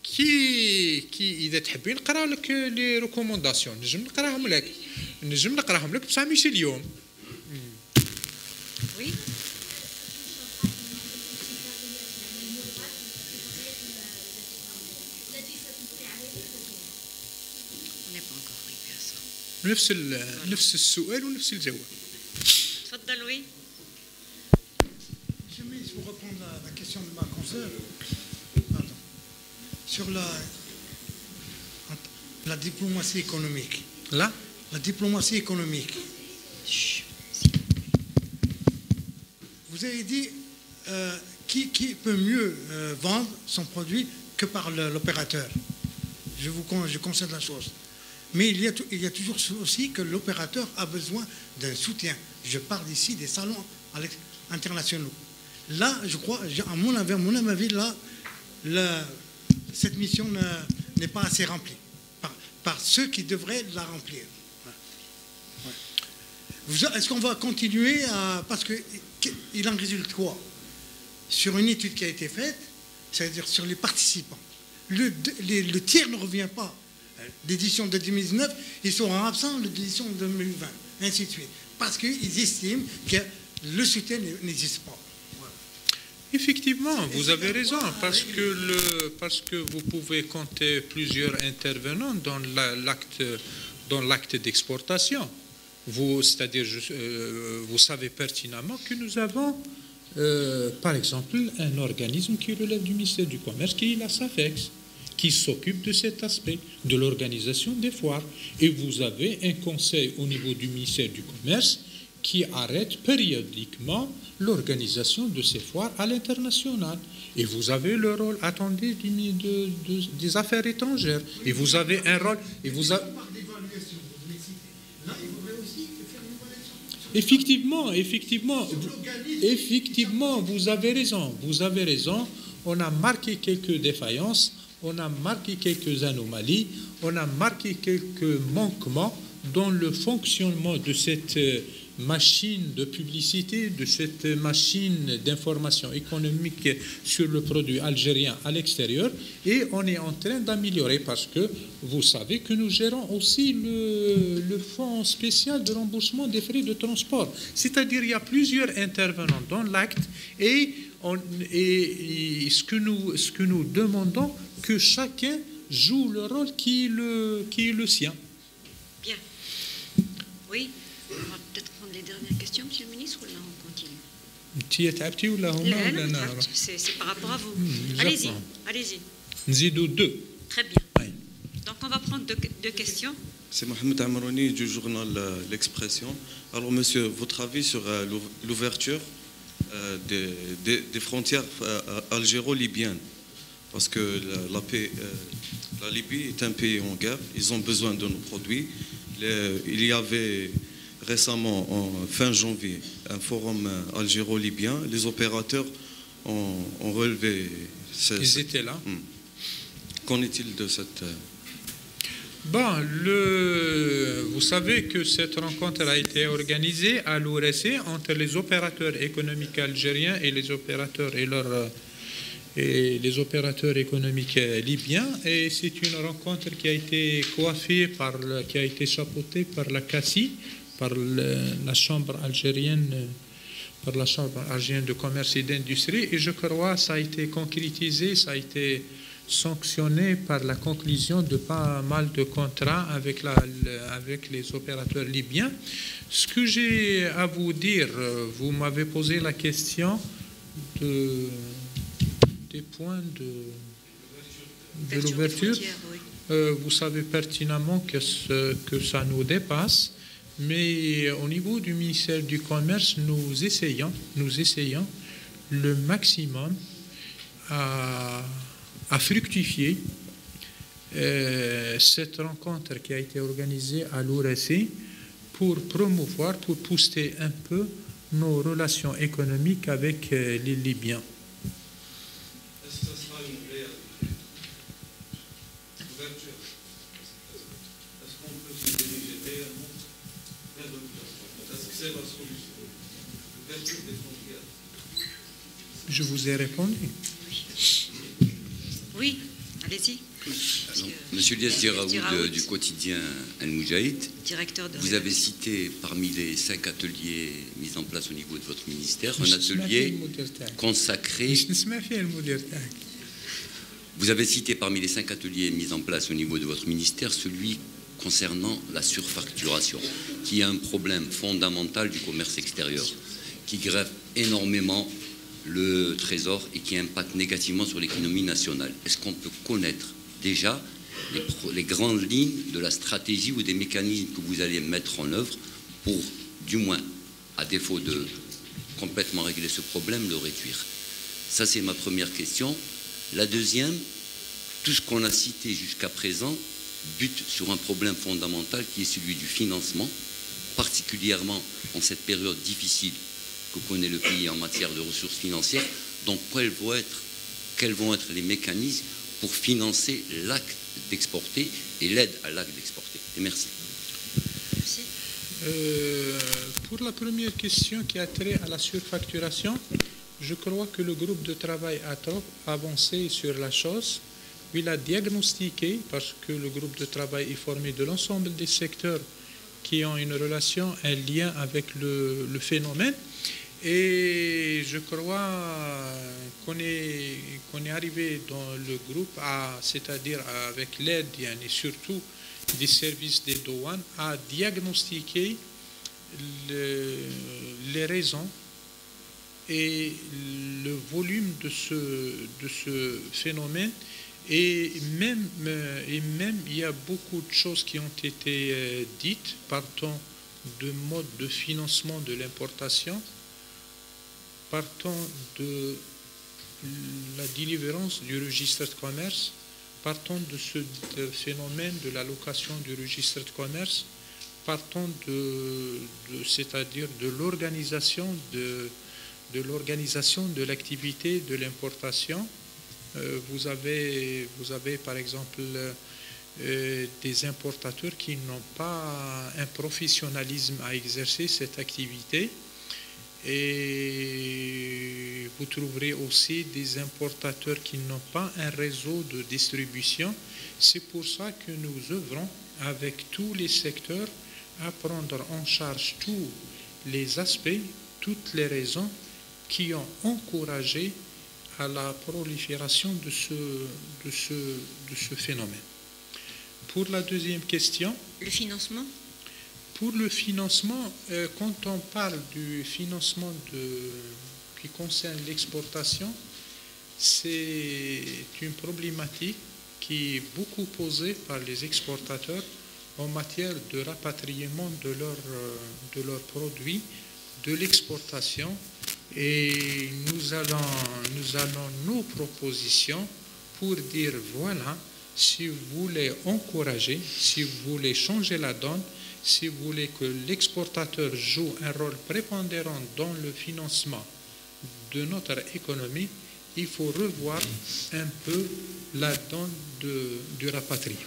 Speaker 2: كي اذا تحبين نقرا لك لي ريكومونداسيون، نجم نقراهم لك بصح ماشي اليوم.
Speaker 1: Oui.
Speaker 2: نفس السؤال ونفس الجواب.
Speaker 1: تفضل. وي.
Speaker 12: Je vous répondre à la question de ma consoeur. Sur la diplomatie économique. La diplomatie économique. Vous avez dit qui peut mieux vendre son produit que par l'opérateur. Je concède la chose. Mais il y a toujours aussi que l'opérateur a besoin d'un soutien. Je parle ici des salons internationaux. Là, je crois, à mon avis, là, cette mission n'est pas assez remplie par ceux qui devraient la remplir. Ouais. Est-ce qu'on va continuer parce qu'il en résulte quoi? Sur une étude qui a été faite, c'est-à-dire sur les participants, le tiers ne revient pas. l'édition de 2019, ils seront absents de l'édition de 2020, ainsi de suite. Parce qu'ils estiment que le soutien n'existe pas. Voilà.
Speaker 2: Effectivement, vous avez raison, parce que vous pouvez compter plusieurs intervenants dans l'acte d'exportation. C'est-à-dire, vous savez pertinemment que nous avons, par exemple, un organisme qui relève du ministère du Commerce, qui est la SAFEX, qui s'occupe de cet aspect, de l'organisation des foires. Et vous avez un conseil au niveau du ministère du Commerce qui arrête périodiquement l'organisation de ces foires à l'international. Et vous avez le rôle attendu des affaires étrangères. Et vous avez un rôle... Et vous avez... Effectivement, vous avez raison. On a marqué quelques défaillances, on a marqué quelques anomalies, on a marqué quelques manquements dans le fonctionnement de cette machine de publicité, de cette machine d'information économique sur le produit algérien à l'extérieur, et on est en train d'améliorer parce que vous savez que nous gérons aussi le fonds spécial de remboursement des frais de transport. C'est-à-dire il y a plusieurs intervenants dans l'acte et ce que nous demandons, que chacun joue le rôle qui est le sien.
Speaker 1: Bien. Oui. On va peut-être prendre les dernières questions, Monsieur le Ministre, ou là on continue? C'est par rapport à vous. Allez-y.
Speaker 2: Nzidou 2.
Speaker 1: Très bien. Donc on va prendre deux questions.
Speaker 13: C'est Mohamed Amrouni du journal L'Expression. Alors monsieur, votre avis sur l'ouverture des frontières algéro-libyennes? Parce que la Libye est un pays en guerre, ils ont besoin de nos produits. Il y avait récemment, en fin janvier, un forum algéro-libyen. Les opérateurs ont relevé...
Speaker 2: Ils étaient là.
Speaker 13: Qu'en est-il de cette...
Speaker 2: Vous savez que cette rencontre a été organisée à l'ORC entre les opérateurs économiques algériens et les opérateurs économiques libyens, et c'est une rencontre qui a été coiffée qui a été chapeautée par la CACI, par la Chambre algérienne de commerce et d'industrie, et je crois que ça a été concrétisé, ça a été sanctionné par la conclusion de pas mal de contrats avec les opérateurs libyens. Ce que j'ai à vous dire, vous m'avez posé la question des points de l'ouverture. Vous savez pertinemment que ça nous dépasse, mais au niveau du ministère du Commerce, nous essayons le maximum à fructifier cette rencontre qui a été organisée à l'ORC pour promouvoir, pour booster un peu nos relations économiques avec les Libyens.
Speaker 13: Est-ce que ce sera une ouverture? Est-ce qu'on peut se diriger réellement vers l'ouverture? Est-ce que c'est la solution? L'ouverture des frontières.
Speaker 2: Je vous ai répondu.
Speaker 1: Oui, allez-y.
Speaker 14: Monsieur Lies Djeraoud du quotidien Al-Moudjahid, vous avez cité parmi les 5 ateliers mis en place au niveau de votre ministère un atelier consacré. Vous avez cité parmi les 5 ateliers mis en place au niveau de votre ministère celui concernant la surfacturation, qui est un problème fondamental du commerce extérieur, qui grève énormément le trésor et qui impacte négativement sur l'économie nationale. Est-ce qu'on peut connaître déjà les grandes lignes de la stratégie ou des mécanismes que vous allez mettre en œuvre pour, du moins, à défaut de complètement régler ce problème, le réduire? Ça, c'est ma première question. La deuxième, tout ce qu'on a cité jusqu'à présent bute sur un problème fondamental qui est celui du financement, particulièrement en cette période difficile que connaît le pays en matière de ressources financières. Donc, quels vont être les mécanismes pour financer l'acte d'exporter et l'aide à l'acte d'exporter? Et merci.
Speaker 2: Pour la première question qui a trait à la surfacturation, je crois que le groupe de travail a trop avancé sur la chose. où il a diagnostiqué, parce que le groupe de travail est formé de l'ensemble des secteurs qui ont une relation, un lien avec le phénomène. Et je crois qu'on est arrivé dans le groupe, c'est-à-dire avec l'aide, et surtout des services des douanes, à diagnostiquer les raisons et le volume de ce phénomène. Et même il y a beaucoup de choses qui ont été dites, partant de mode de financement de l'importation, partant de la délivrance du registre de commerce, partant de ce phénomène de l'allocation du registre de commerce, partant c'est-à-dire de l'organisation de l'activité de l'importation. Vous avez par exemple des importateurs qui n'ont pas un professionnalisme à exercer cette activité, et vous trouverez aussi des importateurs qui n'ont pas un réseau de distribution. C'est pour ça que nous œuvrons avec tous les secteurs à prendre en charge tous les aspects, toutes les raisons qui ont encouragé à la prolifération de ce phénomène. Pour la deuxième question,
Speaker 1: le financement.
Speaker 2: Pour le financement, quand on parle du financement qui concerne l'exportation, c'est une problématique qui est beaucoup posée par les exportateurs en matière de rapatriement de leurs produits de l'exportation. Et nous allons nos propositions pour dire voilà, si vous voulez encourager, si vous voulez changer la donne, si vous voulez que l'exportateur joue un rôle prépondérant dans le financement de notre économie, il faut revoir un peu la donne du rapatriement.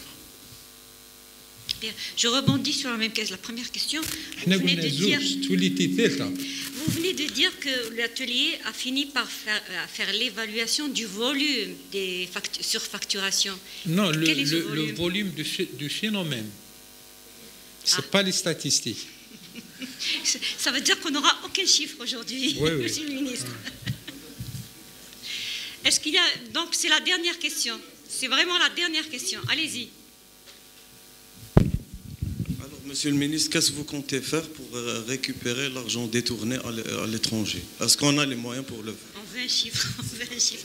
Speaker 1: Bien. Je rebondis sur la première question. Vous venez de dire que l'atelier a fini par faire l'évaluation du volume des surfacturations.
Speaker 2: Non, le volume du phénomène. Ce n'est pas les statistiques.
Speaker 1: Ça veut dire qu'on n'aura aucun chiffre aujourd'hui,
Speaker 2: oui,
Speaker 1: Monsieur le ministre. Est-ce qu'il y a... Donc, c'est la dernière question. C'est vraiment la dernière question. Allez-y.
Speaker 13: Alors, Monsieur le ministre, qu'est-ce que vous comptez faire pour récupérer l'argent détourné à l'étranger? Est-ce qu'on a les moyens pour le faire?
Speaker 1: On veut un chiffre,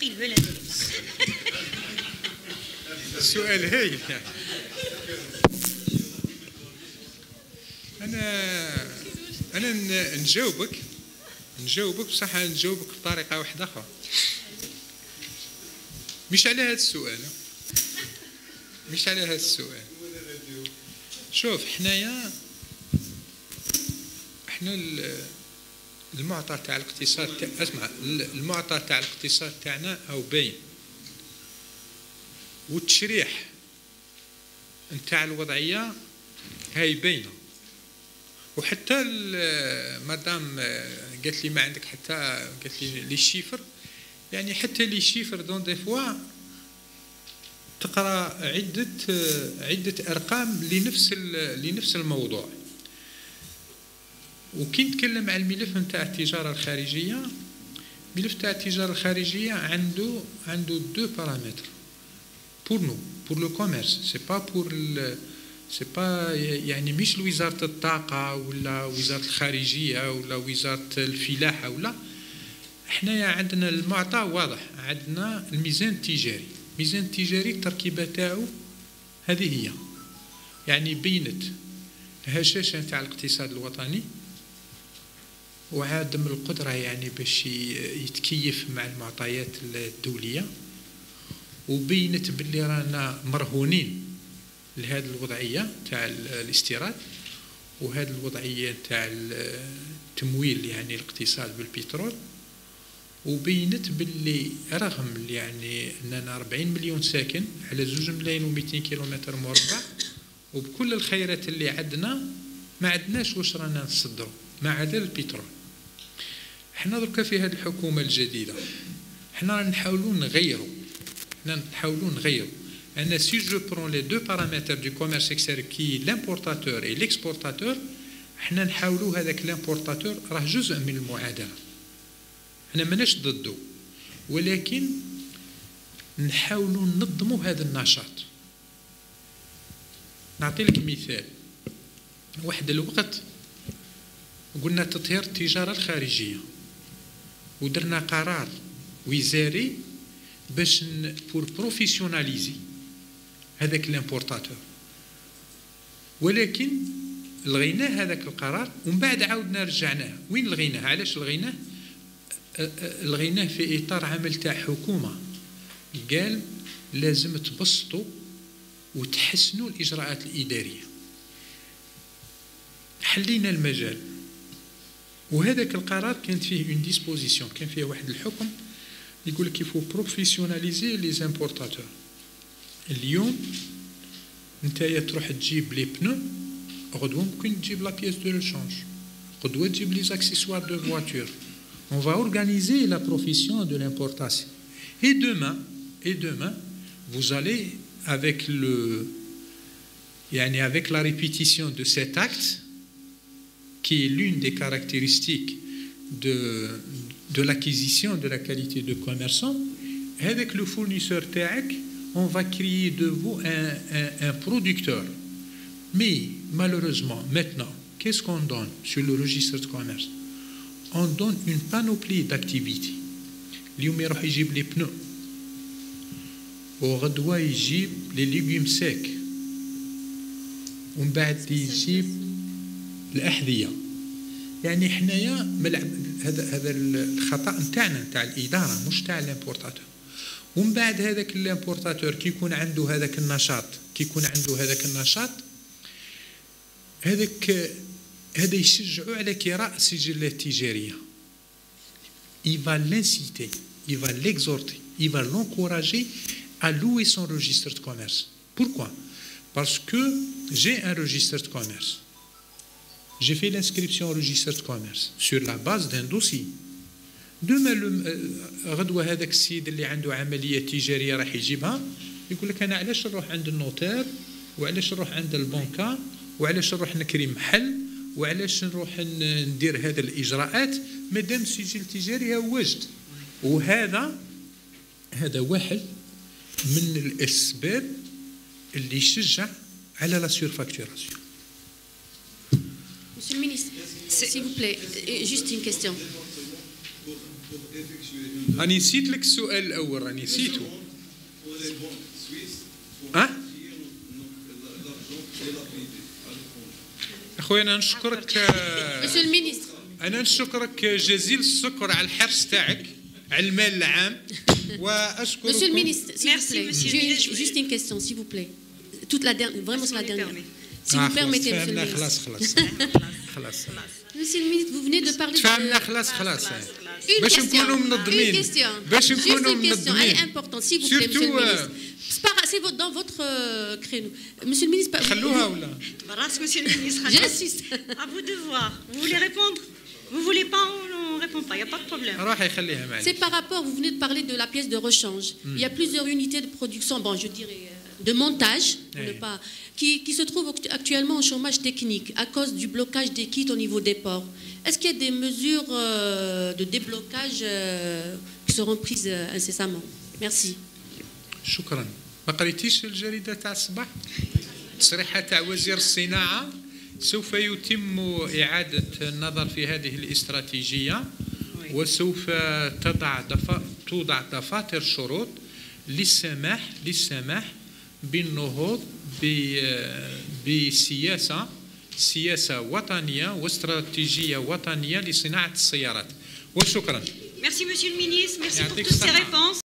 Speaker 1: il veut la
Speaker 2: سؤال هايل. أنا نجاوبك بصح نجاوبك بطريقة واحدة أخرى. مش على هذا السؤال. شوف احنا المعطى تاع الاقتصاد اسمع المعطى تاع الاقتصاد تاعنا او باين، والتشريح نتاع الوضعيه هاي باينه، وحتى مدام قالت لي ما عندك حتى قالت لي لي شيفر، يعني حتى لي شيفر دون دي فوا تقرا عده ارقام لنفس الموضوع. وكي نتكلم على الملف نتاع التجاره الخارجيه، الملف تاع التجاره الخارجيه عنده دو بارامتر pour nous, pour le commerce. c'est pas يعني مش وزاره الطاقه ولا وزاره الخارجيه ولا وزاره الفلاحه ولا. احنا عندنا المعطى واضح، عندنا الميزان التجاري. الميزان التجاري التركيبه تاعو هذه هي، يعني بينت الهشاشه نتاع الاقتصاد الوطني وعدم القدره يعني باش يتكيف مع المعطيات الدوليه، وبينت باللي رانا مرهونين لهذه الوضعيه تاع الاستيراد وهذه الوضعيه تاع التمويل يعني الاقتصاد بالبترول، وبينت باللي رغم يعني اننا 40 مليون ساكن على 2 ملايين و200 كيلومتر مربع، وبكل الخيرات اللي عندنا ما عندناش واش رانا نصدروا ما عدا البترول. احنا دركا في هذه الحكومه الجديده احنا نحاولوا نغيروا Si je prends les deux paramètres du commerce extérieur qui est l'importateur et l'exportateur, احنا نحاولوا هذاك l'importateur راه جزء من المعادلة. احنا ماناش ضده، ولكن نحاولوا ننظموا هذا النشاط. نعطي لك مثال. واحد الوقت قلنا تطهير التجارة الخارجية، ودرنا قرار وزاري باش بور بروفيسيوناليزي هذاك الامبورتاتور، ولكن لغيناه هذاك القرار ومن بعد عاودنا رجعناه. وين لغيناه؟ علاش لغيناه؟ لغيناه في اطار عمل تاع حكومه قال لازم تبسطوا وتحسنوا الاجراءات الاداريه. حلينا المجال، وهذاك القرار كانت فيه اون ديسبوزيسيون، كان فيه واحد الحكم يقول لك يفو بروفيسيوناليزي لي زامبورتاتور. اليوم نتايا تروح تجيب لي بنو، غدوه ممكن تجيب لا بيس دو ريشانج، غدوه تجيب لي زاكسيسوار دو فواتور. On va organiser la profession de l'importation. Et demain, vous allez avec la répétition de cet acte, qui est l'une des caractéristiques de l'acquisition de la qualité de commerçant, avec le fournisseur TAC, on va créer de vous un producteur. Mais malheureusement, maintenant, qu'est-ce qu'on donne sur le registre de commerce? On donne une panoplie d'activités. اليوم يروح يجيب لي بنو، وغدوة يجيب لي ليغوم سيك، ومن بعد يجيب الأحذية. يعني حنايا هذا الخطأ نتاعنا نتاع الإدارة مش تاع الامبورتاتور. ومن بعد هذاك الامبورتاتور كي يكون عنده هذاك النشاط، هذا يشجعوا على كراء سجلات تجارية. Il va l'inciter, il va l'exhorter, il va l'encourager à louer son registre de commerce. Pourquoi? Parce que j'ai un registre de commerce. J'ai fait l'inscription au registre de commerce sur la base d'un dossier. Demain, غدوة هذاك السيد اللي عنده عملية تجارية راح يجيبها، يقول لك أنا علاش نروح عند النوتير، وعلاش نروح عند البنكة، وعلاش نروح نكري محل، وعلاش نروح ندير هذه الإجراءات مادام السجل التجاري واجد. وهذا واحد من الأسباب اللي يشجع على لا سورفاكتوراسيون.
Speaker 15: Monsieur le ministre, s'il vous plaît, juste une question.
Speaker 2: راني نسيت لك السؤال الأول، راني نسيته. أخوي أنا نشكرك.
Speaker 15: Monsieur le ministre.
Speaker 2: أنا نشكرك جزيل الشكر على الحرص تاعك على المال العام، وأشكرك.
Speaker 15: Monsieur le ministre, s'il vous plaît, j'ai juste une question, s'il vous plaît. Vraiment c'est la dernière. Si vous permettez, Monsieur le ministre. Monsieur le ministre, vous venez de parler de... Une question, elle est importante, s'il vous plaît, Monsieur le ministre. C'est dans votre créneau. Monsieur le ministre...
Speaker 1: Monsieur le ministre,
Speaker 15: j'insiste.
Speaker 1: À vous de voir. Vous voulez répondre? Vous voulez pas, on ne répond pas, il n'y a pas de problème.
Speaker 15: C'est par rapport, vous venez de parler de la pièce de rechange. Il y a plusieurs unités de production, bon, je dirais, de montage, qui se trouvent actuellement en chômage technique à cause du blocage des kits au niveau des ports. Est-ce qu'il y a des mesures de déblocage qui seront prises incessamment? Merci.
Speaker 2: شكرا. ما قريتيش الجريدة تاع الصباح؟ تصريحة تاع وزير الصناعة سوف يتم إعادة النظر في هذه الاستراتيجية، وسوف توضع دفاتر شروط للسماح بالنهوض بسياسة وطنية واستراتيجية وطنية لصناعة السيارات. وشكرا.
Speaker 1: Merci Monsieur le ministre, merci pour toutes ces réponses.